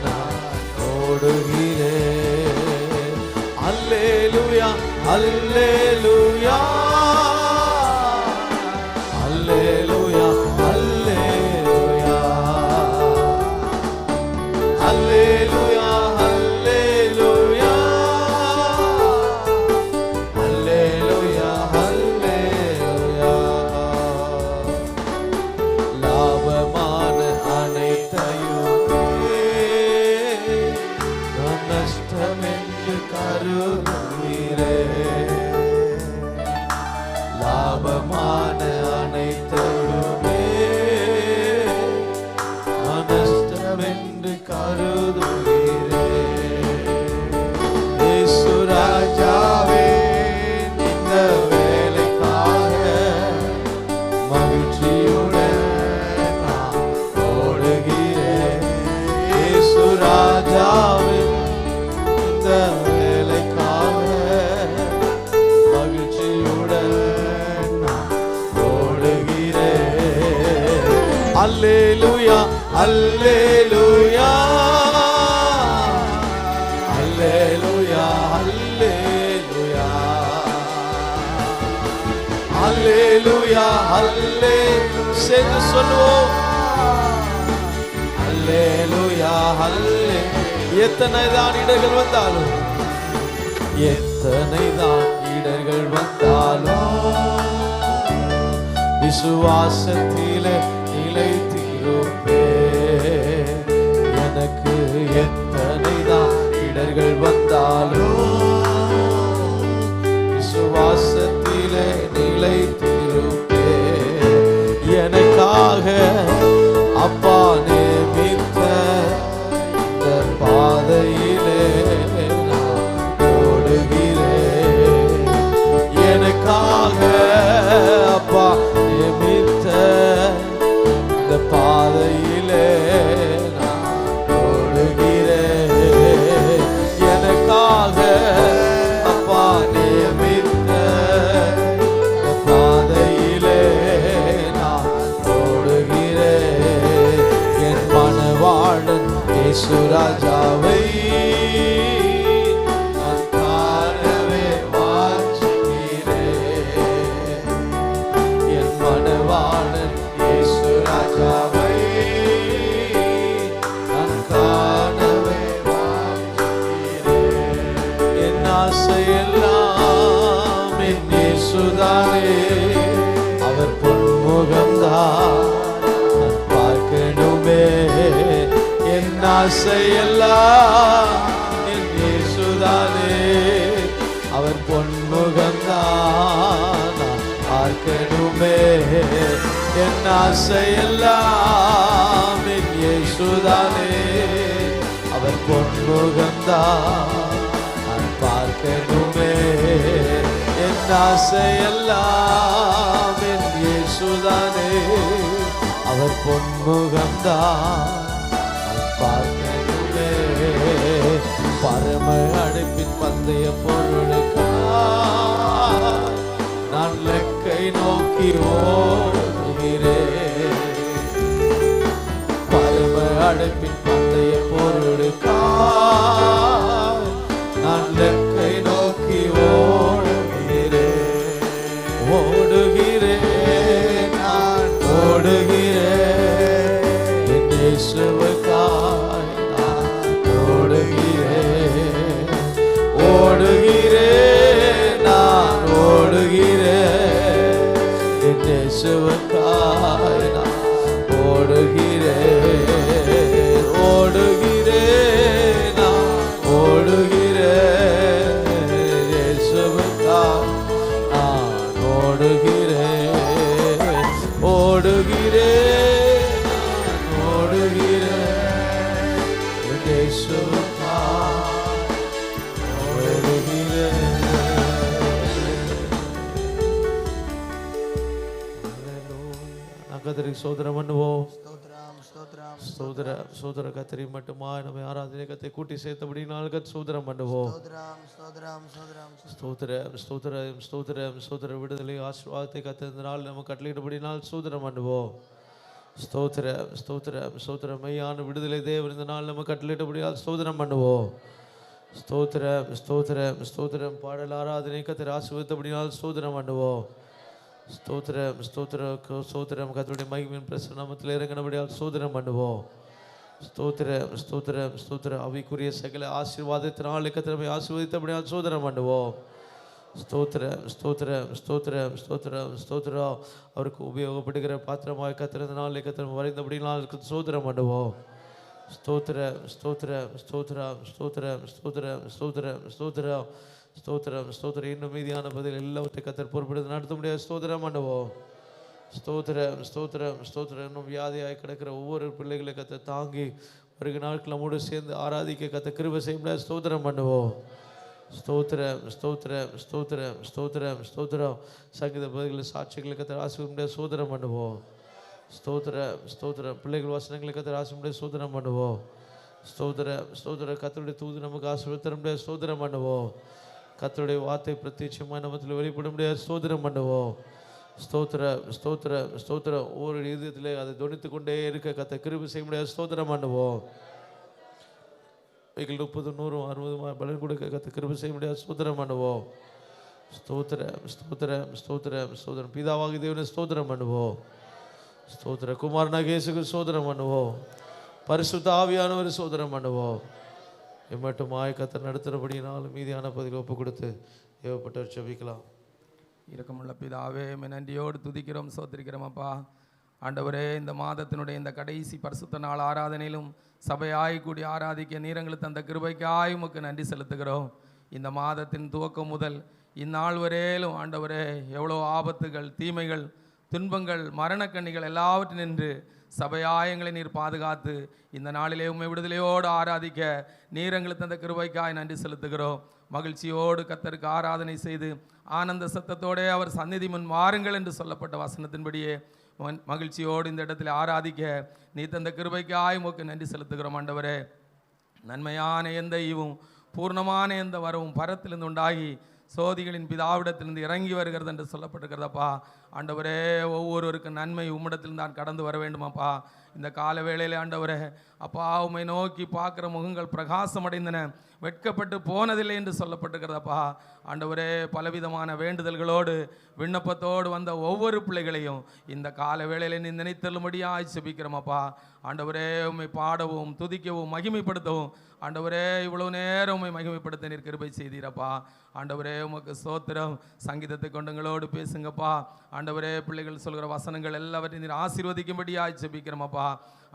நான் ஓடுகிறேன். அல்லேலூயா அல்லேலூயா அல்லேலூயா அல்லேலூயா அல்லேலூயா அல்லேலூயா அல்லேலூயா அல்லேலூயா. லாபமான அனைத்தையும் அல்லேலூயா அல்லேலூயா அல்லேலூயா அல்லேலூயா அல்லேலூயா அல்லே சேர்ந்து சொல்லுவோம் அல்லேலூயா அல்லே. எத்தனை தான் இடர்கள் வந்தாலும், எத்தனை தான் இடர்கள் வந்தாலும் விசுவாசத்திலே நிலைத்திருப்பே. எனக்கு எத்தனை தான் இடர்கள் வந்தாலும் விசுவாசத்திலே நிலைத்திருப்பே. எனக்காக அப்பா நியமித்த இந்த பாதையிலே நான் ஓடுகிறேன். எனக்காக அப்பா நியமித்த இந்த பாதையிலே நான் ஓடுகிறேன். எனக்காக அப்பா நியமித்த இந்த பாதையிலே நான் ஓடுகிறேன். என் மனவாளன் இயேசு ராஜாவை நான் காணவே வாஞ்சிக்கிறேன். என் மனவாளன் இயேசு ராஜாவை நான் காணவே வாஞ்சிக்கிறேன். என் ஆசையெல்லாம் என் இயேசுதானே, அவர் பொன்முகம்தான் நான் பார்க்கணுமே. என் ஆசையெல்லாம் என் இயேசுதானே, அவர் பொன்முகம்தான் நான் பார்க்கணுமே. என் ஆசையெல்லாம் என் இயேசுதானே, அவர் பொன்முகம்தான் நான் பார்க்கணுமே. என் ஆசையெல்லாம் என் இயேசுதானே, அவர் பொன்முகம்தான் நான் பார்க்கணுமே. பரம அழைப்பின் பந்தய பொருளுக்காய் நான் லக்கை நோக்கி ஓடுகிறேன். பரம அழைப்பின் பந்தய பொருளுக்காய் நான் லக்கை நோக்கி ஓடுகிறேன். ஓடுகிறேன் நான் ஓடுகிறேன். என் இயேசுவுக்காய் நான் ஓடுகிறேன். ஓடுகிறேன் நான் ஓடுகிறேன். என் இயேசுவுக்காய் நான் ஓடுகிறேன். ஓடுகிறேன் நான் ஓடுகிறேன். இயேசுவுக்காய் நான் ஓடுகிறேன். ஓடுகிறேன் நான் ஓடுகிறேன். இயேசுவுக்காய் ஓடுகிறேன். கத்தருக்கு சோதரம் பண்ணுவோம். சோதர கத்திரி மட்டுமா நம்ம ஆராதனை கத்தை கூட்டி சேர்த்தபடினால் சோதரம் பண்ணுவோம். ஸ்தோத்திர விடுதலை ஆசீர்வாதத்தை கத்தினால் நம்ம கட்டளையிட்டபடினால் சோதரம் பண்ணுவோம். ஸ்தோத்திர மையான விடுதலை தேவன் இந்த நாள் நம்ம கட்டளையிட்டபடினால் சோதரம் பண்ணுவோம். ஸ்தோத்திரம் பாடல் ஆராதனை கத்திர ஆசீர்வாதத்தபடினால் சோதரம் பண்ணுவோம். ஸ்தோத்திரம் கர்த்தருடைய மகிமையின் பிரசன்னத்தில் இறங்கினபடியால் சோதனம் பண்ணுவோம். ஸ்தோத்திரம் அவைக்குரிய சகல ஆசீர்வாதத்தினால் கர்த்தரை ஆசீர்வதித்தபடியால் சோதனம் பண்ணுவோம். ஸ்தோத்திரம் அவருக்கு உபயோகப்படுகிற பாத்திரமாக கத்திரத்தினால் கத்திரம் வரைந்தபடினால் சோதனம் பண்ணுவோம். ஸ்தோத்திரம் இன்னும் மீதியான பதில் எல்லாவற்றை கத்தர் பொறுப்படுத்த நடத்த முடியாது. ஸ்தோத்திரம் பண்ணுவோம். ஸ்தோத்திரம் இன்னும் வியாதியாய் கிடக்கிற ஒவ்வொரு பிள்ளைகளை கத்த தாங்கி வருகிற நாட்கள் நம்மோடு சேர்ந்து ஆராதிக்க கத்த கிருபை செய்ய முடியாது. ஸ்தோத்திரம் பண்ணுவோம். ஸ்தோத்திரம் சங்கீத பதில்களை சாட்சிகளை கத்த ஆசிர்வதிக்க முடியாது. ஸ்தோத்திரம் பண்ணுவோம். ஸ்தோத்திரம் பிள்ளைகள் வசனங்களை கத்த ஆசிர்வதிக்க முடியாது. ஸ்தோத்திரம் பண்ணுவோம். ஸ்தோத்திரம் கத்தருடைய தூது நமக்கு ஆசீர்வதிக்க முடியாது. ஸ்தோத்திரம் பண்ணுவோம். கர்த்தருடைய வார்த்தை பிரத்யட்சமாக நமத்தில் வெளிப்பட முடியாது. ஸ்தோத்திரம் பண்ணுவோம். ஸ்தோத்திர ஸ்தோத்திர ஸ்தோத்திர. ஒவ்வொரு இதயத்திலே அதை தொனித்து கொண்டே இருக்க கத்த கிருபை செய்ய முடியாது. ஸ்தோத்திரம் பண்ணுவோம். 30, 100, 60 பலன் கொடுக்க கத்த கிருபை செய்ய முடியாது. ஸ்தோத்திரம் பண்ணுவோம். ஸ்தோத்திரம் ஸ்தோத்திரம் ஸ்தோத்திரம் ஸ்தோத்திரம். பிதாவாகி தேவனை ஸ்தோத்திரம் பண்ணுவோம். ஸ்தோத்திர. குமாரனாக இயேசுக்கு ஸ்தோத்திரம் பண்ணுவோம். பரிசுத்த ஆவியானவர் ஸ்தோத்திரம் பண்ணுவோம். எம்மட்டுமாய் கத்த நடத்துகிறபடினாலும் மீதியான பதில் ஒப்பு கொடுத்து ஏவப்பட்டவர் செபிக்கலாம். இரக்கமுள்ள பிதாவே, நன்றியோடு துதிக்கிறோம், சோத்திரிக்கிறோம் அப்பா. ஆண்டவரே, இந்த மாதத்தினுடைய இந்த கடைசி பரிசுத்த நாள் ஆராதனையிலும் சபையாய் கூடி ஆராதிக்க நீரங்களுக்கு தந்த கிருபைக்காய் உமக்கு நன்றி செலுத்துகிறோம். இந்த மாதத்தின் துவக்கம் முதல் இந்நாள் வரையிலும் ஆண்டவரே, எவ்வளோ ஆபத்துகள், தீமைகள், துன்பங்கள், மரணக்கண்ணிகள் எல்லாவற்றின் நின்று சபையாயங்களை நீர் பாதுகாத்து இந்த நாளிலே உம்மை விடுதலையோடு ஆராதிக்க நீரங்களுக்கு தந்த கிருபைக்காய் நன்றி செலுத்துகிறோம். மகிழ்ச்சியோடு கர்த்தருக்கு ஆராதனை செய்து ஆனந்த சத்தத்தோடே அவர் சந்நிதி முன் வாருங்கள் என்று சொல்லப்பட்ட வசனத்தின்படியே மகிழ்ச்சியோடு இந்த இடத்துல ஆராதிக்க நீ தந்த கிருபைக்காய் உமக்கு நன்றி செலுத்துகிறோம். ஆண்டவரே, நன்மையான எந்த ஈவும் பூர்ணமான எந்த வரவும் பரத்திலிருந்து உண்டாகி சோதிகளின் பிதாவிடத்திலிருந்து இறங்கி வருகிறது என்று சொல்லப்பட்டிருக்கிறதப்பா. ஆண்டவரே, ஒவ்வொருவருக்கும் நன்மை உம்மிடத்தில் தான் கடந்து வர வேண்டுமாப்பா. இந்த கால வேளையிலே ஆண்டவரே அப்பா, உம்மை நோக்கி பார்க்குற முகங்கள் பிரகாசம் அடைந்தன, வெட்கப்பட்டு போனதில்லை என்று சொல்லப்பட்டிருக்கிறதப்பா. ஆண்டவரே, பலவிதமான வேண்டுதல்களோடு விண்ணப்பத்தோடு வந்த ஒவ்வொரு பிள்ளைகளையும் இந்த கால வேளையிலே நீ நினைத்தள்ளும்படியாய் செபிக்கிறோமப்பா. ஆண்டவரே, உம்மை பாடவும் துதிக்கவும் மகிமைப்படுத்தவும் ஆண்டவரே இவ்வளோ நேரம் உம்மை மகிமைப்படுத்த நீர் கிருபை செய்தீரப்பா. ஆண்டவரே, உமக்கு ஸ்தோத்திரம். சங்கீதத்தை கொண்டங்களோடு பேசுங்கப்பா. ஆண்டவரே, பிள்ளைகள் சொல்கிற வசனங்கள் எல்லாவற்றையும் நீர் ஆசீர்வதிக்கும்படியாய் செபிக்கிறோமப்பா.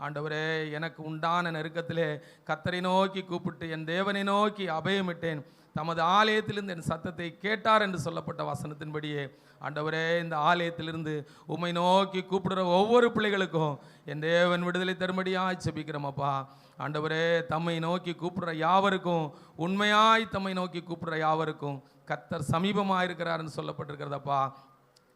ஆண்டவரே, எனக்கு உண்டான நெருக்கத்திலே கர்த்தரை நோக்கி கூப்பிட்டு என் தேவனை நோக்கி அபயமிட்டேன், தமது ஆலயத்திலிருந்து என் சத்தத்தை கேட்டார் என்று சொல்லப்பட்ட வசனத்தின்படியே ஆண்டவரே, இந்த ஆலயத்திலிருந்து உம்மை நோக்கி கூப்பிடுற ஒவ்வொரு பிள்ளைகளுக்கும் என் தேவன் விடுதலை தரும்படியாய் செபிக்கிறோமப்பா. ஆண்டவரே, தம்மை நோக்கி கூப்பிடுற யாவருக்கும், உண்மையாய் தம்மை நோக்கி கூப்பிடுற யாவருக்கும் கர்த்தர் சமீபமாக இருக்கிறார்னு சொல்லப்பட்டிருக்கிறதப்பா.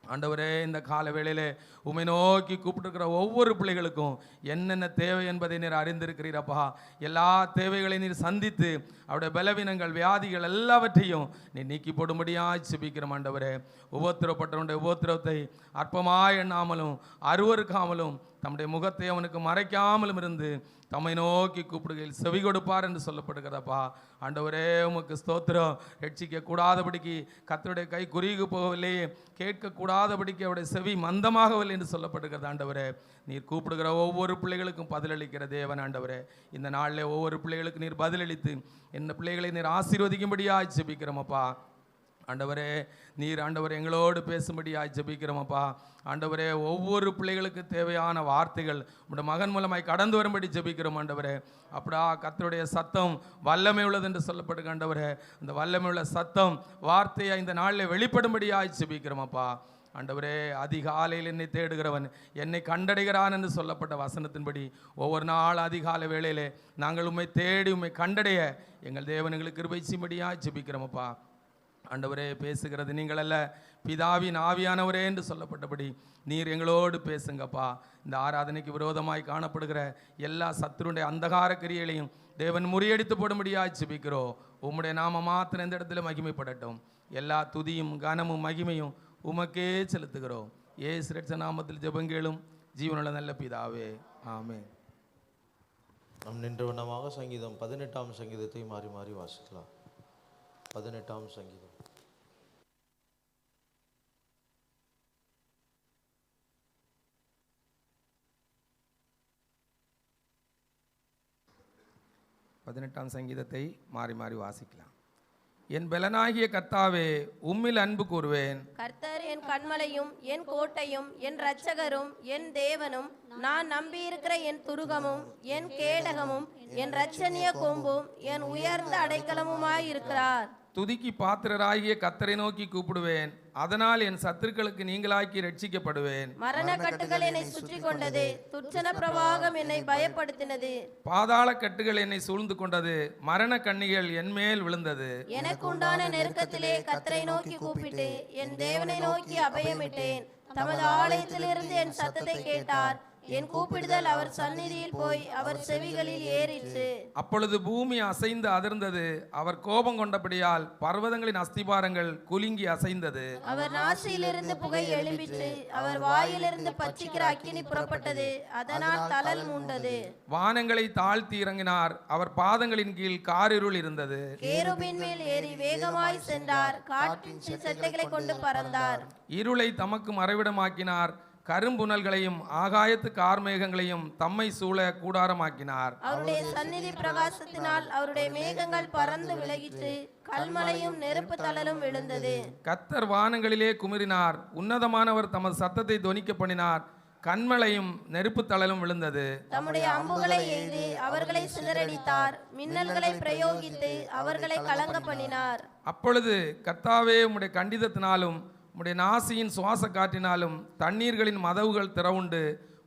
ஆண்டவரே, இந்த கால வேளையிலே உம்மை நோக்கி கூப்பிட்டுருக்கிற ஒவ்வொரு பிள்ளைகளுக்கும் என்னென்ன தேவை என்பதை நீர் அறிந்திருக்கிறீரப்பா. எல்லா தேவைகளையும் நீர் சந்தித்து அவருடைய பலவீனங்கள், வியாதிகள் எல்லாவற்றையும் நீர் நீக்கி போடும்படியாய் செபிக்கிறோம். ஆண்டவரே, உபத்திரப்பட்டவனுடைய உபத்திரவத்தை அற்பமாய் எண்ணாமலும் அருவருக்காமலும் தம்முடைய முகத்தை அவனுக்கு மறைக்காமலும் இருந்து தம்மை நோக்கி கூப்பிடுகையில் செவி கொடுப்பார் என்று சொல்லப்படுகிறதப்பா. ஆண்டவரே, உமக்கு ஸ்தோத்திரம். ரட்சிக்க கூடாதபடிக்கு கர்த்தருடைய கை குறுகி போகவில்லையே, கேட்கக்கூடாதபடிக்கு அவருடைய செவி மந்தமாகவில்லை என்று சொல்லப்படுகிறது. ஆண்டவரே, நீர் கூப்பிடுகிற ஒவ்வொரு பிள்ளைகளுக்கும் பதிலளிக்கிற தேவன். ஆண்டவரே, இந்த நாளில் ஒவ்வொரு பிள்ளைகளுக்கு நீர் பதிலளித்து இந்த பிள்ளைகளை நீர் ஆசீர்வதிக்கும்படியாய் ஜெபிக்கிறோமப்பா. ஆண்டவரே, நீர் ஆண்டவரே எங்களோடு பேசும்படியாய் ஜெபிக்கிறோமப்பா. ஆண்டவரே, ஒவ்வொரு பிள்ளைகளுக்கு தேவையான வார்த்தைகள் உடைய மகன் மூலமாய் கடந்து வரும்படி ஜெபிக்கிறோம். ஆண்டவரே, அப்படியா கர்த்தருடைய சத்தம் வல்லமை உள்ளது என்று சொல்லப்படுங்க. ஆண்டவரே, அந்த வல்லமை உள்ள சத்தம் வார்த்தையை இந்த நாளில் வெளிப்படும்படியாய் ஜெபிக்கிறோமப்பா. ஆண்டவரே, அதிகாலையில் என்னை தேடுகிறவன் என்னை கண்டடைகிறான் என்று சொல்லப்பட்ட வசனத்தின்படி ஒவ்வொரு நாள் அதிகாலை வேளையிலே நாங்கள் உம்மை தேடி உம்மை கண்டடைய எங்கள் தேவனுங்களுக்கு கிருபை செய்யும்படியாய் ஜெபிக்கிறோமப்பா. ஆண்டவரே, பேசுகிறது நீங்கள் அல்ல, பிதாவின் ஆவியானவரே என்று சொல்லப்பட்டபடி நீர் எங்களோடு பேசுங்கப்பா. இந்த ஆராதனைக்கு விரோதமாய் காணப்படுகிற எல்லா சத்துருடைய அந்தகார கிரியைகளையும் தேவன் முறியடித்து போடும்படியாய் ஜெபிக்கிறோம். உம்முடைய நாம மாத்திரம் இந்த இடத்துல மகிமைப்படட்டும். எல்லா துதியும் கனமும் மகிமையும் உமக்கே செலுத்துகிறோம். இயேசு ரட்சகர் நாமத்தில் ஜெபங்கேளும் ஜீவனுள்ள நல்ல பிதாவே, ஆமென். நாம் நின்றவனமாக சங்கீதம் 18ஆம் சங்கீதத்தை மாறி மாறி வாசிக்கலாம். 18ஆம் சங்கீதம். சங்கீதத்தை மாறி மாறி வாசிக்கலாம். என் பலனாகிய கர்த்தாவே, உம்மில் அன்பு கூறுவேன். கர்த்தர் என் கன்மலையும் என் கோட்டையும் என் இரட்சகரும் என் தேவனும், நான் நம்பியிருக்கிற என் துருகமும் என் கேடகமும் என் இரட்சணிய கொம்பும் என் உயர்ந்த அடைக்கலமுமாய் இருக்கிறார். துதிக்கு பாத்திரராகிய கர்த்தரை நோக்கி கூப்பிடுவேன், அதனால் என் சத்துருக்களுக்கு நீங்களாக்கி ரட்சிக்கப்படுவேன். மரண கட்டுகள் என்னை சுற்றி கொண்டது, துர்ச்சன பிரவாகம் என்னை பயப்படுத்தினது. பாதாள கட்டுகள் என்னை சூழ்ந்து கொண்டது, மரண கண்ணிகள் என் மேல் விழுந்தது. எனக்கு உண்டான நெருக்கத்திலே கர்த்தரை நோக்கி கூப்பிட்டு என் தேவனை நோக்கி அபயமிட்டேன். தமது ஆலயத்திலிருந்து என் சத்தத்தை கேட்டார், என் கூப்பிடுதல் அவர் சந்நிதியில் போய் அவர் செவிகளில் ஏறிற்று. அப்பொழுது பூமி அசைந்து அதிர்ந்தது, அவர் கோபம் கொண்டபடியால் பர்வதங்களின் அஸ்திபாரங்கள் குலுங்கி அசைந்தது. அவர் நாசியிலிருந்து புகை எழும்பிற்று, அவர் வாயிலிருந்து பட்சிக்கிற அக்கினி புறப்பட்டது, அதனால் தழல் மூண்டது. வானங்களை தாழ்த்தி இறங்கினார், அவர் பாதங்களின் கீழ் காரிருள் இருந்தது. கேருபின் மேல் ஏறி வேகமாய் சென்றார், காற்றின் செட்டைகளை கொண்டு பறந்தார். இருளை தமக்கு மறைவிடமாக்கினார், கரும்புணல்களையும் ஆகாயத்து கார்மேகங்களையும் தம்மை சூழ கூடாரமாக்கினார். அவருடைய சந்நிதி பிரகாசத்தினால் அவருடைய மேகங்கள் பறந்து விலகிற்று, கல்மலையும் நெருப்பு தழலும் விழுந்தது. கர்த்தர் வானங்களிலே குமிரினார், உன்னதமானவர் தமது சத்தத்தை தொனிக்க பண்ணினார், கண்மலையும் நெருப்பு தழலும் விழுந்தது. தம்முடைய அம்புகளை எய்து அவர்களை சிதறடித்தார், மின்னல்களை பிரயோகித்து அவர்களை கலங்க பண்ணினார். அப்பொழுது கர்த்தாவே, உம்முடைய கண்டிதத்தினாலும் உம்முடைய நாசியின் சுவாச காற்றினாலும் தண்ணீர்களின் மதவுகள் திறவுண்டு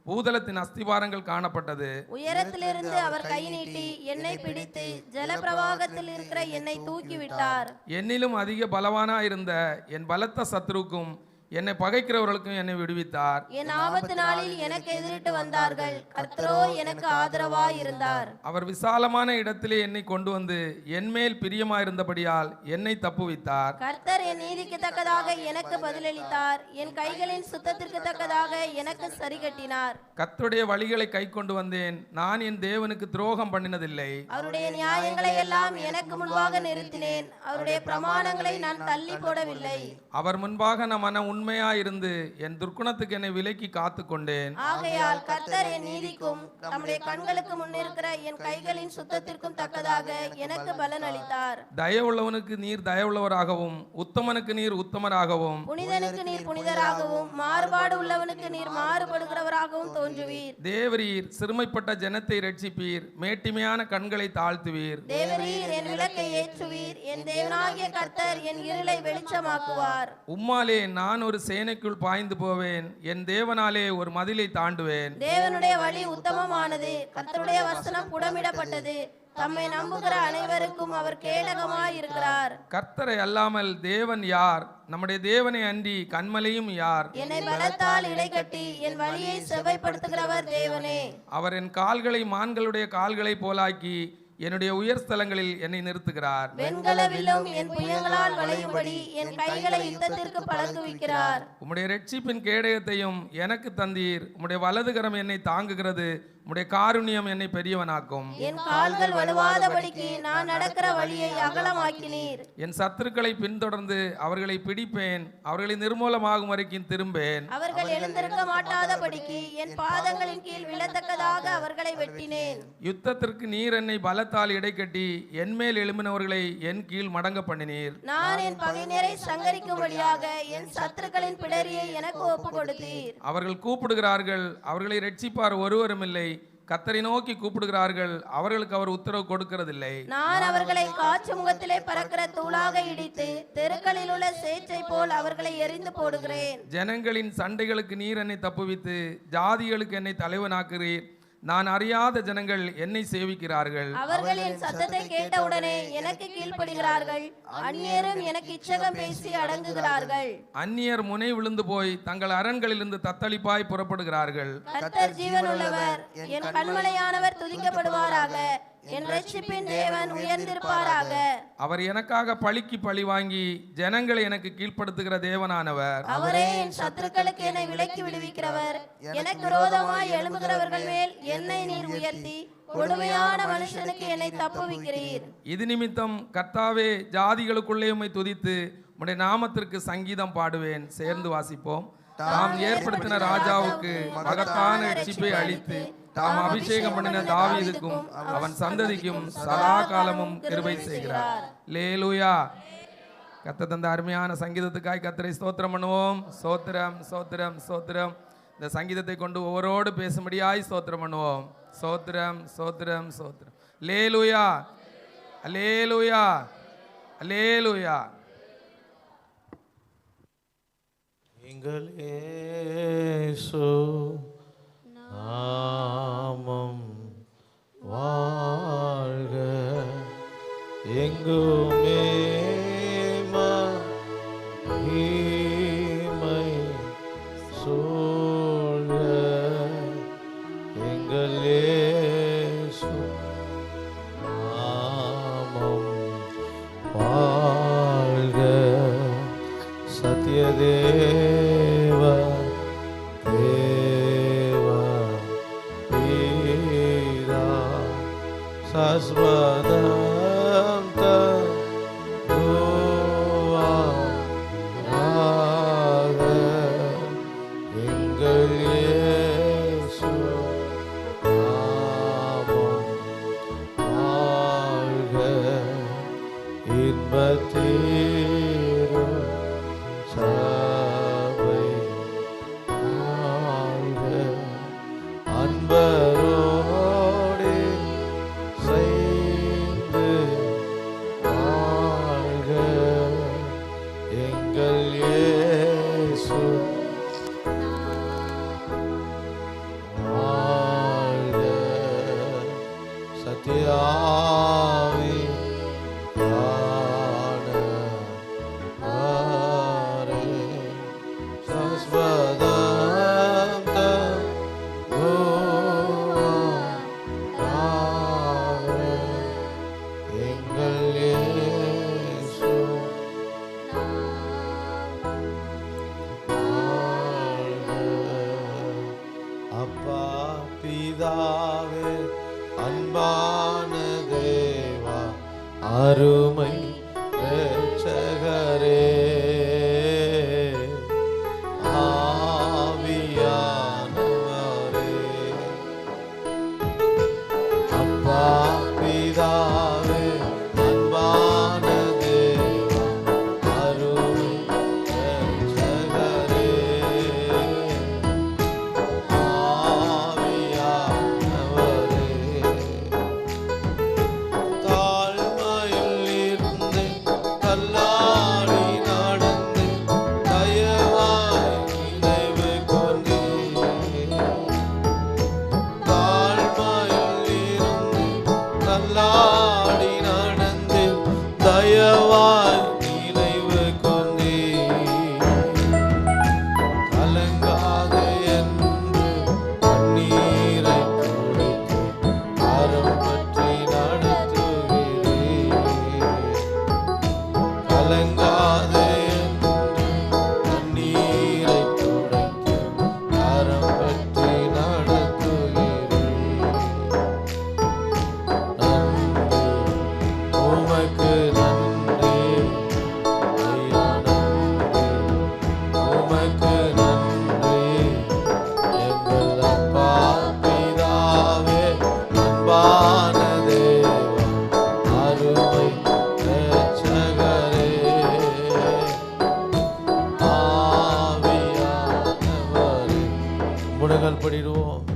பூதலத்தின் அஸ்திவாரங்கள் காணப்பட்டது. உயரத்திலிருந்து அவர் கை நீட்டி என்னை பிடித்து ஜலப்பிரவாகத்தில் இருக்கிற என்னை தூக்கி விட்டார். என்னிலும் அதிக பலவானாயிருந்த என் பலத்த சத்துருக்கும் என்னை பகைக்கிறவர்களுக்கும் என்னை விடுவித்தார். என் ஆபத்து நாளில் எனக்கு எதிரிட்டு வந்தார்கள், கர்த்தரோ எனக்கு ஆதரவாய் இருந்தார். அவர் விசாலமான இடத்திலே என்னை கொண்டு வந்து என்மேல் பிரியமாயிருந்தபடியால் என்னை தப்புவித்தார். கர்த்தர் என் நீதிக்கு தக்கதாக எனக்கு பதிலளித்தார், என் கைகளின் சுத்தத்திற்கு தக்கதாக எனக்கு சரி கட்டினார். கர்த்தருடைய வழிகளை கை கொண்டு வந்தேன், நான் என் தேவனுக்கு துரோகம் பண்ணினதில்லை. அவருடைய நியாயங்களை எல்லாம் எனக்கு முன்பாக நிறுத்தினேன், அவருடைய பிரமாணங்களை நான் தள்ளி போடவில்லை. அவர் முன்பாக நான் மன உண்மையாயிருந்து என் துர்க்குணத்துக்கு என்னை விலக்கி காத்து கொண்டேன். ஆகையால் கர்த்தர் என் நீதிக்கும் தம்முடைய கண்களுக்கு முன்னிருக்கிற என் கைகளின் சுத்தத்திற்கும் தக்கதாக எனக்கு பலன் அளித்தார். தயவுள்ளவனுக்கு நீர் தயவுள்ளவராகவும் உத்தமனுக்கு நீர் உத்தமராகவும் புனிதனுக்கு நீர் புனிதராகவும் மாறுபாடு உள்ளவனுக்கு நீர் மாறுபடுகிறவராகவும் தோன்றுவீர். தேவரீர் சிறுமைப்பட்ட ஜனத்தை ரட்சிப்பீர், மேட்டிமையான கண்களை தாழ்த்துவீர். தேவரீர் என் விளக்கை ஏற்றுவீர், என் தேவனாகிய கர்த்தர் என் இருளை வெளிச்சமாக்குவார். உம்மாலே நான் ஒரு சேனைக்குள் பாய்ந்து போவேன், என் தேவனாலே ஒரு மதிலை தாண்டுவேன். தேவனுடைய வழி உத்தமமானது, கர்த்தருடைய வசனம் புடமிடப்பட்டது. தம்மை நம்புகிற அனைவருக்கும் அவர் கேடகமாய் இருக்கிறார். கர்த்தரை அல்லாமல் தேவன் யார்? நம்முடைய தேவனை அன்றி கண்மலையும் யார்? என்னை பலத்தால் இடைக்கட்டி என் வழியை செவ்வைப்படுத்துகிறவர் தேவனே. அவர் என் கால்களை மான்களுடைய கால்களை போலாக்கி என்னுடைய உயர் ஸ்தலங்களில் என்னை நிறுத்துகிறார். வெண்கலவிலும் என் புயங்களால் வளையும்படி என் கைகளை யுத்தத்திற்கு பழக்குவிக்கிறார். உம்முடைய இரட்சிப்பின் கேடயத்தையும் எனக்கு தந்தீர். உம்முடைய வலதுகரம் என்னை தாங்குகிறது, உம்முடைய காருண்யம் என்னை பெரியவனாக்கும். என் கால்கள் வலுவாதபடிக்கு நான் நடக்கிற வழியை அகலமாக்கினீர். என் சத்துருக்களை பின்தொடர்ந்து அவர்களை பிடிப்பேன், அவர்களை நிர்மூலமாகும் வரைக்கும் திரும்பேன். அவர்கள் எழுந்திருக்க மாட்டாதபடிக்கு என் பாதங்களின் கீழ் விழத்தக்கதாக அவர்களை வெட்டினேன். யுத்தத்திற்கு நீர் என்னை பலத்தால் இடைக்கட்டி என்மேல் எழும்பினவர்களை என் கீழ் மடங்க பண்ணினீர். நான் என் பகைஞரை சங்கரிக்கும்படியாக என் சத்துருக்களின் பிடரியை எனக்கு ஒப்பு கொடுத்தீர். அவர்கள் கூப்பிடுகிறார்கள், அவர்களை ரட்சிப்பார் ஒருவரும் இல்லை. கர்த்தரை நோக்கி கூப்பிடுகிறார்கள், அவர்களுக்கு அவர் உத்தரவு கொடுக்கிறதில்லை. நான் அவர்களை காற்று முகத்திலே பறக்கிற தூளாக இடித்து தெருக்களில் உள்ள சேற்றை போல் அவர்களை எரிந்து போடுகிறேன். ஜனங்களின் சண்டைகளுக்கு நீர் என்னை தப்புவித்து ஜாதிகளுக்கு என்னை தலைவனாக்குகிறீர். நான் அறியாத ஜனங்கள் என்னை சேவிக்கிறார்கள். அவர்கள் என் சத்தத்தை கேட்டவுடனே எனக்கு கீழ்ப்படுகிறார்கள். அந்நியரும் எனக்கு இச்சகம் பேசி அடங்குகிறார்கள். அந்நியர் முனை விழுந்து போய் தங்கள் அரண்களிலிருந்து தத்தளிப்பாய் புறப்படுகிறார்கள். கர்த்தர் ஜீவனுள்ளவர், என் கண்மலையானவர் துதிக்கப்படுவாராக. என் ரட்சிப்பின் தேவன் உயர்ந்திருப்பாராக. அவர் எனக்காக பழிக்கு பழி வாங்கி ஜனங்களை எனக்கு கீழ்ப்படுத்துகிற தேவனானவர். அவரே என் சத்துருக்களுக்கு என்னை விலக்கி விடுவிக்கிறவர். எனக்கு விரோதமாய் எழும்புகிறவர்கள் மேல் என்னை நீர் உயர்த்தி கொடுமையான மனுஷனுக்கு என்னை தப்புவிக்கிறீர். இது நிமித்தம் கர்த்தாவே, ஜாதிகளுக்குள்ளே உம்மை துதித்து உம்முடைய நாமத்திற்கு சங்கீதம் பாடுவேன். சேர்ந்து வாசிப்போம். தாம் ஏற்படுத்தின ராஜாவுக்கு மகத்தான ரட்சிப்பை அளித்து தாம் அபிஷேகம் பண்ணின தாவீதுக்கும் அவன் சந்ததிக்கும் சதா காலமும் கிருபை செய்கிறார். அல்லேலூயா. கர்த்தர் தந்த அருமையான சங்கீதத்துக்காய் கர்த்தரை ஸ்தோத்திரம் பண்ணுவோம். ஸ்தோத்திரம், ஸ்தோத்திரம், ஸ்தோத்திரம். இந்த சங்கீதத்தை கொண்டு ஒவ்வொருவரோடு பேசும்படியாய் ஸ்தோத்திரம் பண்ணுவோம். ஸ்தோத்திரம், ஸ்தோத்திரம், ஸ்தோத்திரம். அல்லேலூயா, அல்லேலூயா, அல்லேலூயா. எங்கள் இயேசு நாமம் வாழ்க, எங்குமே மகிமை சூழ்க. சாஸ்வதம் தருவாராக. எங்கள் இயேசு நாமம் வாழ்க. இன்பத்தீரு சபை வாழ்க. அன்பரோடு செய்து வாழ்க. எங்கள் இயேசு வாழ்க. சத்யாவி அப்பா பிதாவே அன்பான தேவா அருமை இரட்சகரே ஆவியானவரே. அப்பா பிதாவே அன்பான தேவா அருமை இரட்சகரே ஆவியானவரே. தாழ்மையில் இருந்து தள்ளாடி நடந்து தயவாய் நினைவு கொண்டீர். தாழ்மையில் இருந்து தள்ளாடி நடந்து தயவாய் நினைவு கொண்டீர். கலங்காது என்று கண்ணீரை துடைத்து கரம் பற்றி நடத்துகிறீர். கலங்காது என்று கண்ணீரை துடைத்து கரம் பற்றி நடத்துகிறீர். நன்றி உமக்கு நன்றி ஐயா நன்றி உமக்கு நன்றி. எங்கள் அப்பா பிதாவே அன்பான தேவா அருமை இரட்சகரே ஆவியானவரே. முடங்கள் படிடுவோம்.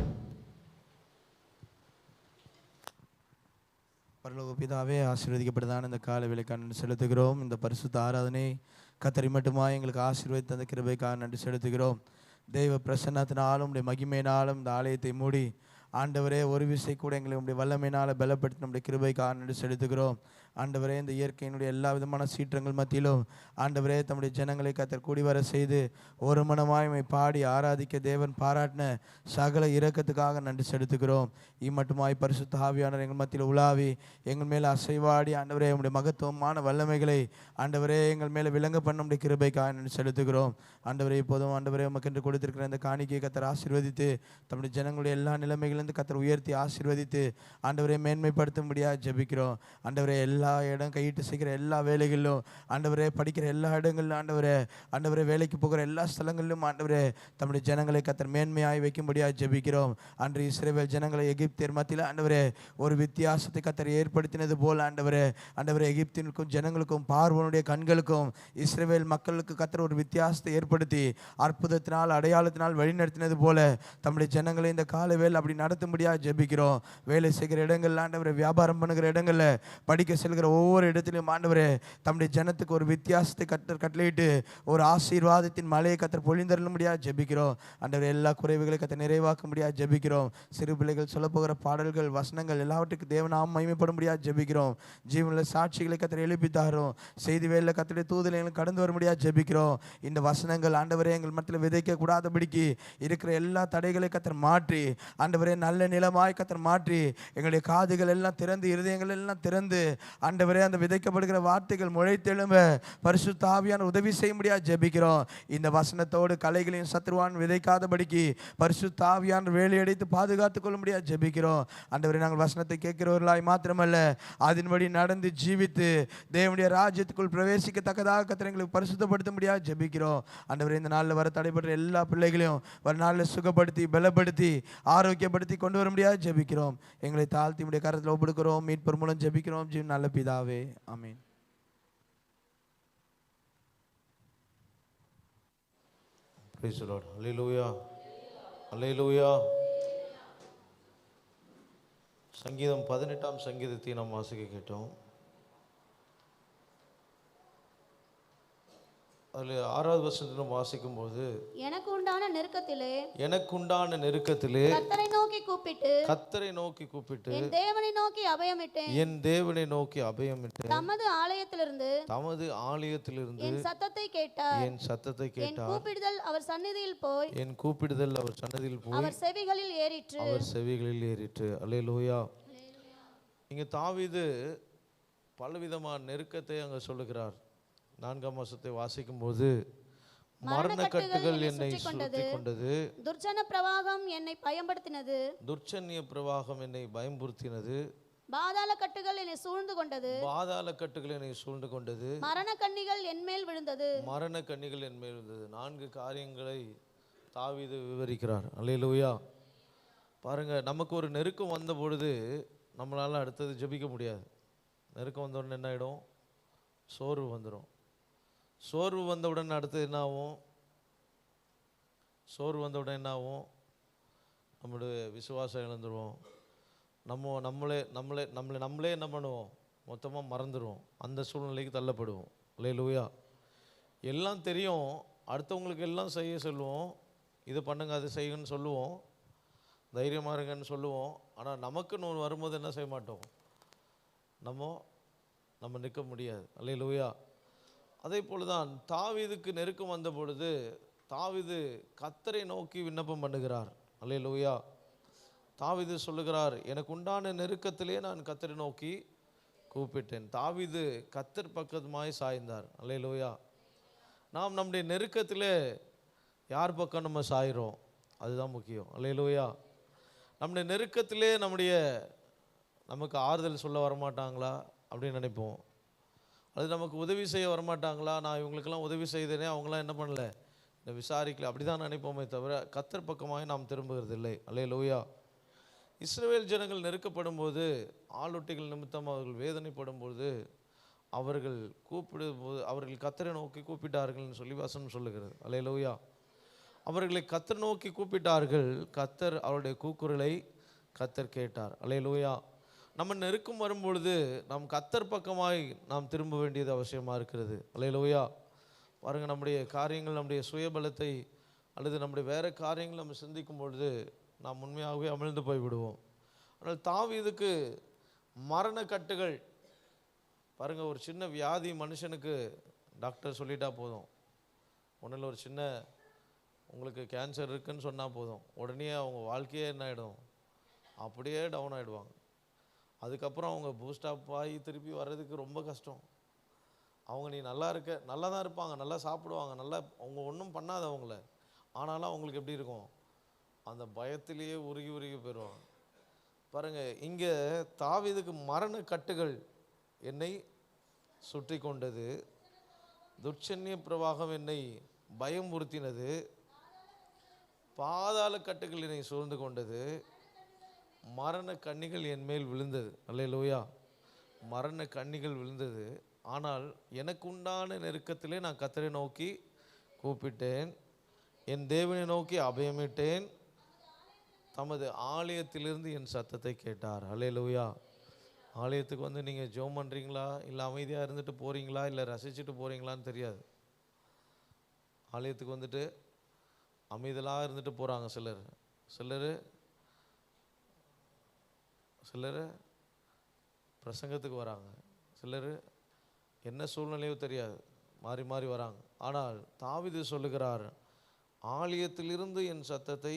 பரலோக பிதாவே, ஆசீர்வதிக்கப்பட்டதான இந்த காலை வேளைக்காக நன்றி செலுத்துகிறோம். இந்த பரிசுத்த ஆராதனை கத்தரி மட்டுமா எங்களுக்கு ஆசீர்வதித்து தந்த கிருபைக்காக நன்றி செலுத்துகிறோம். தெய்வ பிரசன்னத்தினாலும் உடைய மகிமையினாலும் இந்த ஆலயத்தை மூடி ஆண்டவரே ஒரு விசை கூட எங்களை உடைய வல்லமையினால் பலப்படுத்தி நம்முடைய கிருபைக்காக நன்றி செலுத்துகிறோம். ஆண்டவரே இந்த இயற்கையினுடைய எல்லா விதமான சீற்றங்கள் மத்தியிலும் ஆண்டவரே தம்முடைய ஜனங்களை கத்தர் கூடி வர செய்து ஒரு மனமாய்மை பாடி ஆராதிக்க தேவன் பாராட்டின சகல இரக்கத்துக்காக நன்றி செலுத்துகிறோம். இம்மட்டுமாய் பரிசுத்த ஆவியானவர் எங்கள் மத்தியில் உலாவி எங்கள் மேலே அசைவாடி ஆண்டவரே உங்களுடைய மகத்துவமான வல்லமைகளை ஆண்டவரே எங்கள் மேலே விளங்க பண்ண நம்முடைய கிருபைக்காக நன்றி செலுத்துகிறோம். ஆண்டவரே இப்போதும் ஆண்டவரே உமக்கென்று கொடுத்திருக்கிற இந்த காணிக்கையை கத்தர் ஆசீர்வதித்து தம்முடைய ஜனங்களுடைய எல்லா நிலைமைகளிலிருந்து கத்தர் உயர்த்தி ஆசீர்வதித்து ஆண்டவரே மேன்மைப்படுத்தும்படியாக ஜெபிக்கிறோம். ஆண்டவரே எல்லா இடம் கையிட்டு செய்கிற எல்லா வேலைகளிலும் ஆண்டவரே படிக்கிற எல்லா இடங்களிலும் ஆண்டவரே வேலைக்கு போகிற எல்லா ஸ்தலங்களிலும் ஆண்டவரே தம்முடைய ஜனங்களை கத்தர் மேன்மையாய் வைக்கும்படியாக ஜெபிக்கிறோம். அன்று இஸ்ரவேல் ஜனங்களை எகிப்தியர் மத்தியில் ஆண்டவரே ஒரு வித்தியாசத்தை கத்தர் ஏற்படுத்தினது போல் ஆண்டவரே எகிப்தினுக்கும் ஜனங்களுக்கும் பார்வோனுடைய கண்களுக்கும் இஸ்ரவேல் மக்களுக்கு கத்தர் ஒரு வித்தியாசத்தை ஏற்படுத்தி அற்புதத்தினால் அடையாளத்தினால் வழிநடத்தினது போல தம்முடைய ஜனங்களை இந்த கால வேலை அப்படி நடத்தும்படியாக ஜெபிக்கிறோம். வேலை செய்கிற இடங்கள்ல ஆண்டவரே வியாபாரம் பண்ணுகிற இடங்கள்ல படிக்க செல்கிற ஒவ்வொரு இடத்திலும் ஆண்டவரே தம்முடைய ஜனத்துக்கு ஒரு வித்தியாசத்தை கத்தர் கட்டளையிட்டு ஒரு ஆசீர்வாதத்தின் மலையை கத்தர் பொழிந்தருளும்படியாக ஜெபிக்கிறோம். ஆண்டவரே எல்லா குறைவுகளை கத்தர் நிறைவாக்கும்படியாக ஜெபிக்கிறோம். சிறு பிள்ளைகள் சொல்ல போகிற பாடல்கள் வசனங்கள் எல்லாவற்றுக்கும் தேவனாம் மகிமைப்படும்படியாக ஜெபிக்கிறோம். ஜீவனில் சாட்சிகளை கத்தர் எழுப்பி தாரோம். செய்தி வேலையில் கத்தருடைய தூதலை எங்களுக்கு கடந்து வரும்படியாக ஜெபிக்கிறோம். இந்த வசனங்கள் ஆண்டவரே எங்கள் மத்தியில் விதைக்க கூடாதபடிக்கு இருக்கிற எல்லா தடைகளை கத்தர் மாற்றி ஆண்டவரே நல்ல நிலமாய் கத்தர் மாற்றி எங்களுடைய காதுகள் எல்லாம் திறந்து இருதயங்கள் எல்லாம் திறந்து ஆண்டவரே அந்த விதைக்கப்படுகிற வார்த்தைகள் முளைத்தெழும்ப பரிசுத்த ஆவியானவர் உதவி செய்ய முடியாது ஜெபிக்கிறோம். இந்த வசனத்தோடு கலைகளின் சத்ருவான் விதைக்காதபடிக்கு பரிசுத்த ஆவியானவர் வேலையடைத்து பாதுகாத்து கொள்ள முடியாது ஜெபிக்கிறோம். ஆண்டவரே நாங்கள் வசனத்தை கேட்கிறவர்களாய் மாத்திரமல்ல அதன்படி நடந்து ஜீவித்து தேவனுடைய ராஜ்யத்துக்குள் பிரவேசிக்கத்தக்கதாக கர்த்தர் எங்களுக்கு பரிசுத்தப்படுத்த முடியாது ஜெபிக்கிறோம். ஆண்டவரே இந்த நாளில் வர தடைபடுற எல்லா பிள்ளைகளையும் ஒரு நாளில் சுகப்படுத்தி பலப்படுத்தி ஆரோக்கியப்படுத்தி கொண்டு வர முடியாது ஜெபிக்கிறோம். எங்களை தாழ்த்தி உடைய கரத்தில் ஒப்புடுக்கிறோம். மீட்பர் மூலம் ஜெபிக்கிறோம் ஜீவன் நல்ல பிதாவே, ஆமென். Praise the Lord. Hallelujah. Hallelujah. சங்கீதம் 18ஆம் சங்கீதத்தை நாம் வாசிக்க கேட்டோம். அதில் 6வது வசனத்தை நாம் வாசிக்கும் போது எனக்கு உண்டான நெருக்கத்திலே கர்த்தரை நோக்கி கூப்பிட்டு என் தேவனை நோக்கி அபயமிட்டேன் தமது ஆலயத்திலிருந்து என் சத்தத்தை கேட்டார். என் கூப்பிடுதல் அவர் சந்நிதியில் போய் அவர் செவிகளில் ஏறிற்று. அல்லேலூயா. இங்க தாவீது பலவிதமான நெருக்கத்தை அங்க சொல்லுகிறார். 4ஆம் வசனத்தை வாசிக்கும் போது மரண கட்டுகள் என்னை சுற்றி கொண்டது, துர்ச்சன பிரவாகம் என்னை பயம்படுத்தினது, பாதாள கட்டுகள் என்னை சூழ்ந்து கொண்டது, மரண கண்ணிகள் என் மேல் விழுந்தது. 4 காரியங்களை தாவீது விவரிக்கிறார். அல்லேலூயா. பாருங்க, நமக்கு ஒரு நெருக்கம் வந்த பொழுது நம்மளால அடுத்தது ஜெபிக்க முடியாது. நெருக்கம் வந்தவுடனே என்ன ஆகிடும்? சோர்வு வந்துடும். சோர்வு வந்தவுடன் அடுத்தது என்ன ஆகும்? நம்மளுடைய விசுவாசம் இழந்துருவோம். நம்மளே என்ன பண்ணுவோம்? மொத்தமாக மறந்துடுவோம். அந்த சூழ்நிலைக்கு தள்ளப்படுவோம். அல்லேலூயா. எல்லாம் தெரியும், அடுத்தவங்களுக்கு எல்லாம் செய்ய சொல்லுவோம், இது பண்ணுங்க அது செய்யுங்கன்னு சொல்லுவோம், தைரியமாக இருங்கன்னு சொல்லுவோம். ஆனால் நமக்குன்னு ஒன்று வரும்போது என்ன செய்ய மாட்டோம்? நம்ம நிற்க முடியாது. அல்லேலூயா. அதே போல தான் தாவீதுக்கு நெருக்கம் வந்த பொழுது தாவீது கர்த்தரை நோக்கி விண்ணப்பம் பண்ணுகிறார். அல்லேலூயா. தாவீது சொல்லுகிறார், எனக்கு உண்டான நெருக்கத்திலே நான் கர்த்தரை நோக்கி கூப்பிட்டேன். தாவீது கர்த்தர் பக்கமாய் சாய்ந்தார். அல்லேலூயா. நாம் நம்முடைய நெருக்கத்திலே யார் பக்கம் நம்ம சாயிறோம்? அதுதான் முக்கியம். அல்லேலூயா. நம்முடைய நெருக்கத்திலே நமக்கு ஆறுதல் சொல்ல வரமாட்டாங்களா அப்படின்னு நினைப்போம். அது நமக்கு உதவி செய்ய வரமாட்டாங்களா? நான் இவங்களுக்கெல்லாம் உதவி செய்தேனே, அவங்களாம் என்ன பண்ணல, இந்த விசாரிக்கல, அப்படி தான் நினைப்போமே தவிர கர்த்தர் பக்கமாக நாம் திரும்புகிறதில்லை. அல்லேலூயா. இஸ்ரவேல் ஜனங்கள் நெருக்கப்படும் போது, ஆளொட்டிகள் நிமித்தம் அவர்கள் வேதனைப்படும் போது அவர்கள் கர்த்தரை நோக்கி கூப்பிட்டார்கள்னு சொல்லி வசனம் சொல்லுகிறது. அல்லேலூயா. அவர்களை கர்த்தர் நோக்கி கூப்பிட்டார்கள். கர்த்தர் அவருடைய கூக்குரலை கர்த்தர் கேட்டார். அல்லேலூயா. நம்ம நெருக்கம் வரும்பொழுது நாம் கர்த்தர் பக்கமாய் நாம் திரும்ப வேண்டியது அவசியமாக இருக்கிறது. அல்லேலூயா. பாருங்கள், நம்முடைய காரியங்கள், நம்முடைய சுயபலத்தை அல்லது நம்முடைய வேறு காரியங்கள் நம்ம சிந்திக்கும் பொழுது நாம் உண்மையாகவே அமிழ்ந்து போய்விடுவோம். ஆனால் தாவீதுக்கு மரண கட்டுகள், பாருங்கள், ஒரு சின்ன வியாதி மனுஷனுக்கு டாக்டர் சொல்லிட்டா போதும், ஒன்றில் ஒரு சின்ன உங்களுக்கு கேன்சர் இருக்குன்னு சொன்னால் போதும், உடனே அவங்க வாழ்க்கையே என்ன ஆகிடும்? அப்படியே டவுன் ஆகிடுவாங்க. அதுக்கப்புறம் அவங்க பூஸ்டாப் ஆகி திருப்பி வர்றதுக்கு ரொம்ப கஷ்டம். அவங்க நீ நல்லா தான் இருப்பாங்க, நல்லா சாப்பிடுவாங்க, நல்லா அவங்க ஒன்றும் பண்ணாதவங்கள, ஆனாலும் அவங்களுக்கு எப்படி இருக்கும்? அந்த பயத்திலேயே உருகி போயிடுவாங்க. பாருங்கள், இங்கே தாவீதுக்கு மரண கட்டுகள் என்னை சுற்றி கொண்டது, துர்ச்சன்ய பிரவாகம் என்னை பயமுறுத்தினது, பாதாள கட்டுகள் என்னை சூழ்ந்து கொண்டது, மரண கண்ணிகள் என் மேல் விழுந்தது. அல்லேலூயா. மரண கண்ணிகள் விழுந்தது. ஆனால் எனக்கு உண்டான நெருக்கத்திலே நான் கர்த்தரை நோக்கி கூப்பிட்டேன், என் தேவனை நோக்கி அபயமிட்டேன், தமது ஆலயத்திலிருந்து என் சத்தத்தை கேட்டார். அல்லேலூயா. ஆலயத்துக்கு வந்து நீங்கள் ஜெபம் பண்ணுறீங்களா, இல்லை அமைதியாக இருந்துட்டு போகிறீங்களா, இல்லை ரசிச்சுட்டு போகிறீங்களான்னு தெரியாது. ஆலயத்துக்கு வந்துட்டு அமைதலாக இருந்துட்டு போகிறாங்க சிலர் பிரசங்கத்துக்கு வராங்க, சிலர் என்ன சூழ்நிலையோ தெரியாது, மாறி வராங்க. ஆனால் தாவீது சொல்லுகிறார், ஆலயத்திலிருந்து என் சத்தத்தை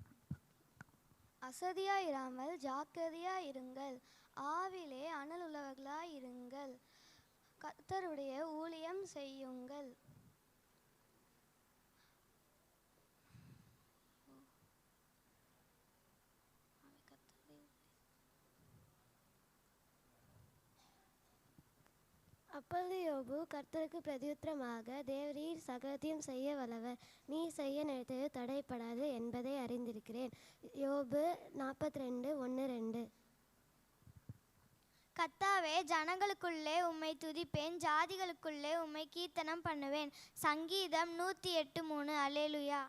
அசதியாயிராமல் ஜாக்கிரதையாயிருங்கள், ஆவிலே அனல் உள்ளவர்களாயிருங்கள், கர்த்தருடைய ஊழியம் செய்யுங்கள். அப்பொழுது யோபு கர்த்தருக்கு பிரதியுத்தரமாக, தேவரீர் சகலத்தையும் செய்ய வல்லவர், நீ செய்ய நினைத்தது தடைப்படாது என்பதை அறிந்திருக்கிறேன். யோபு 42:1-2. கர்த்தாவே, ஜனங்களுக்குள்ளே உம்மை துதிப்பேன், ஜாதிகளுக்குள்ளே உம்மை கீர்த்தனம் பண்ணுவேன். சங்கீதம் 108:3. அல்லேலூயா.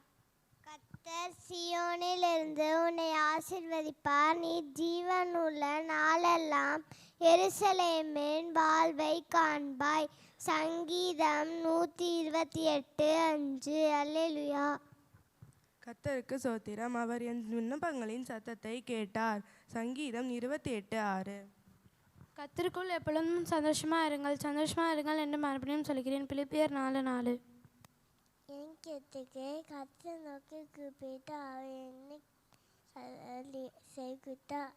கர்த்தர் சீயோனிலிருந்து உன்னை ஆசீர்வதிப்பார், நீ ஜீவனுள்ள நாளெல்லாம் எருசலேமின் வாழ்வை காண்பாய். சங்கீதம் 128:5. அல்லேலூயா. கர்த்தருக்கு ஸ்தோத்திரம், அவர் என் விண்ணப்பங்களின் சத்தத்தை கேட்டார். சங்கீதம் 28:6. கர்த்தருக்குள் எப்பொழுதும் சந்தோஷமாக இருங்கள் என்று மறுபடியும் சொல்கிறேன். பிலிப்பியர் 4:4. என் கேட்டுக்கு கர்த்தர் நோக்கி கூப்பிட்டு அவர் என்னை செய்கிட்டார்.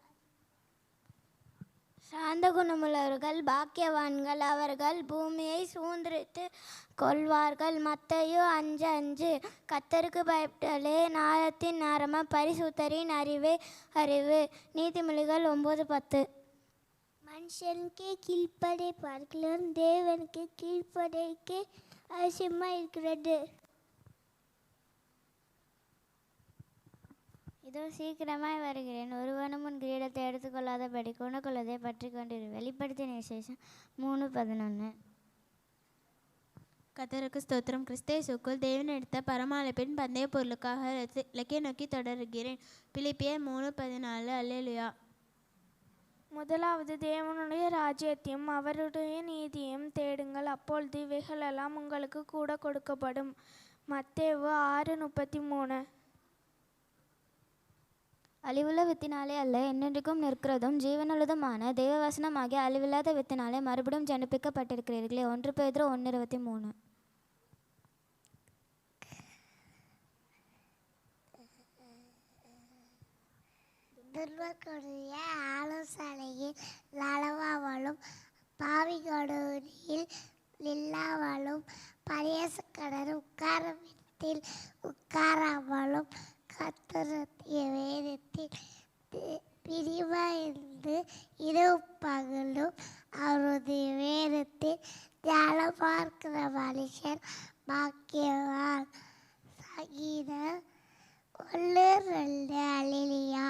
சாந்த குணமுள்ளவர்கள் பாக்கியவான்கள், அவர்கள் பூமியை சூழ்ந்திருத்து கொள்வார்கள். மத்தேயு 5:5. கர்த்தருக்கு பயப்படலே ஞானத்தின் ஆரம்பம், பரிசுத்தரின் அறிவே அறிவு. நீதிமொழிகள் 9:10. மனுஷனுக்கு கீழ்ப்படை பார்க்கலாம், தேவனுக்கு கீழ்ப்படைக்கு அவசியமாக இருக்கிறது. இதோ சீக்கிரமாய் வருகிறேன், ஒருவனும் உன் கிரீடத்தை எடுத்துக்கொள்ளாதபடி குணக்குள்ளதை பற்றி கொண்டிரு. வெளிப்படுத்தின விசேஷம் 3:11. கர்த்தருக்கு ஸ்தோத்திரம். கிறிஸ்தேசுக்குள் தேவன் எடுத்த பரம அழைப்பின் பந்தய பொருளுக்காக இலக்கை நோக்கி தொடர்கிறேன். பிலிப்பியர் 3:14. அல்லேலூயா. முதலாவது தேவனுடைய ராஜ்யத்தையும் அவருடைய நீதியையும் தேடுங்கள், அப்பொழுது இவைகளெல்லாம் உங்களுக்கு கூட கொடுக்கப்படும். மத்தேயு 6:33. அழிவுள்ள வித்தினாலே அல்ல, என்னென்றைக்கும் நிற்கிறதும் ஜீவனுள்ளதுமான தேவவசனமாகிய அழிவில்லாத வித்தினாலே மறுபடியும் ஜனிப்பிக்கப்பட்டிருக்கிறீர்களே. 1 பேதுரு 1:23. துர்வர்களுடைய ஆலோசனையில் நலவாமலும் பாவிகளுடைய இல்லாமலும் பரியாசக்காரர் உட்காரத்தில் உட்காராமலும் கர்த்தருடைய வேதத்தில் பிரிவாய்ந்து இரவு பகலும் அவருடைய வேதத்தில் தியானம் பார்க்கிற மனுஷன் பாக்கியவான். சங்கீதம் 1:2. அல்லேலூயா.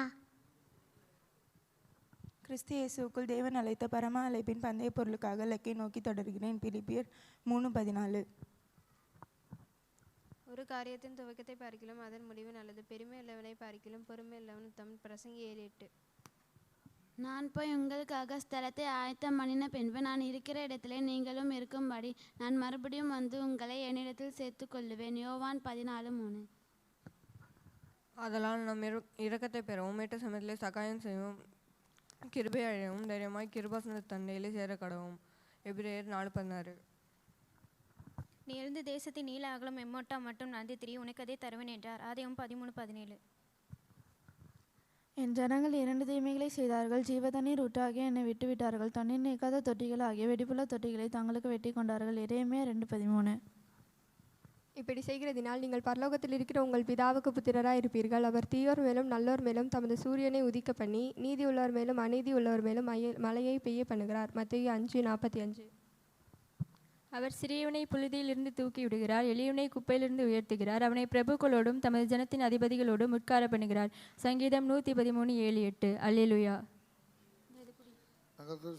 கிறிஸ்து இயேசுக்குள் தேவன் அழைத்த பரம அழைப்பின் பந்தய பொருளுக்காக இலக்கை நோக்கி தொடர்கிறேன். பிலிப்பியர் 3:14. ஒரு காரியத்தின் துவக்கத்தை பார்க்கிலும் அதன் முடிவு நல்லது, பெருமை உள்ளவனை பார்க்கிலும் பொறுமை உள்ளவன் தம். பிரசங்கி 7:8. நான் போய் உங்களுக்காக ஸ்தலத்தை ஆயத்தம் பண்ணின பின்பு நான் இருக்கிற இடத்திலே நீங்களும் இருக்கும்படி நான் மறுபடியும் வந்து உங்களை என்னிடத்தில் சேர்த்து கொள்ளுவேன். யோவான் 14:3. அதனால் நாம் இரக்கத்தை பெறவும் ஏற்ற சமயத்திலே சகாயம் செய்வோம், கிருபை அடையவும் தைரியமாய் கிருபாசன தண்டையிலே சேர கடவும். எபிரேயர் 4:16. நீ எழுந்து தேசத்தின் நீல அகலம் எம்மோட்டா மட்டும் நந்தி திரி, உனக்கு அதை தருவேன் என்றார். ஆதியாகமம் 13:17. என் ஜனங்கள் 2 தீமைகளை செய்தார்கள், ஜீவதண்ணீர் ஊற்றாகிய என்னை விட்டுவிட்டார்கள், தண்ணீர் நீக்காத தொட்டிகள் ஆகிய வெடிப்புள்ள தொட்டிகளை தங்களுக்கு வெட்டி கொண்டார்கள். எரேமியா 2:13. இப்படி செய்கிறதினால் நீங்கள் பரலோகத்தில் இருக்கிற உங்கள் பிதாவுக்கு புத்திரராய் இருப்பீர்கள். அவர் தீயோர் மேலும் நல்லோர் மேலும் தமது சூரியனை உதிக்க பண்ணி நீதி உள்ளவர் மேலும் அநீதி உள்ளவர் மேலும் மழையை பெய்ய பண்ணுகிறார். மத்தேயு 5:45. அவர் சிறியவனை புழுதியிலிருந்து தூக்கி விடுகிறார், எளியவனை குப்பையிலிருந்து உயர்த்துகிறார், அவனை பிரபுக்களோடும் தமது ஜனத்தின் அதிபதிகளோடும் உட்கார பண்ணுகிறார். சங்கீதம் 113:7-8. அல்லேலூயா.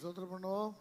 சோத்திரம் பண்ணுவோம்.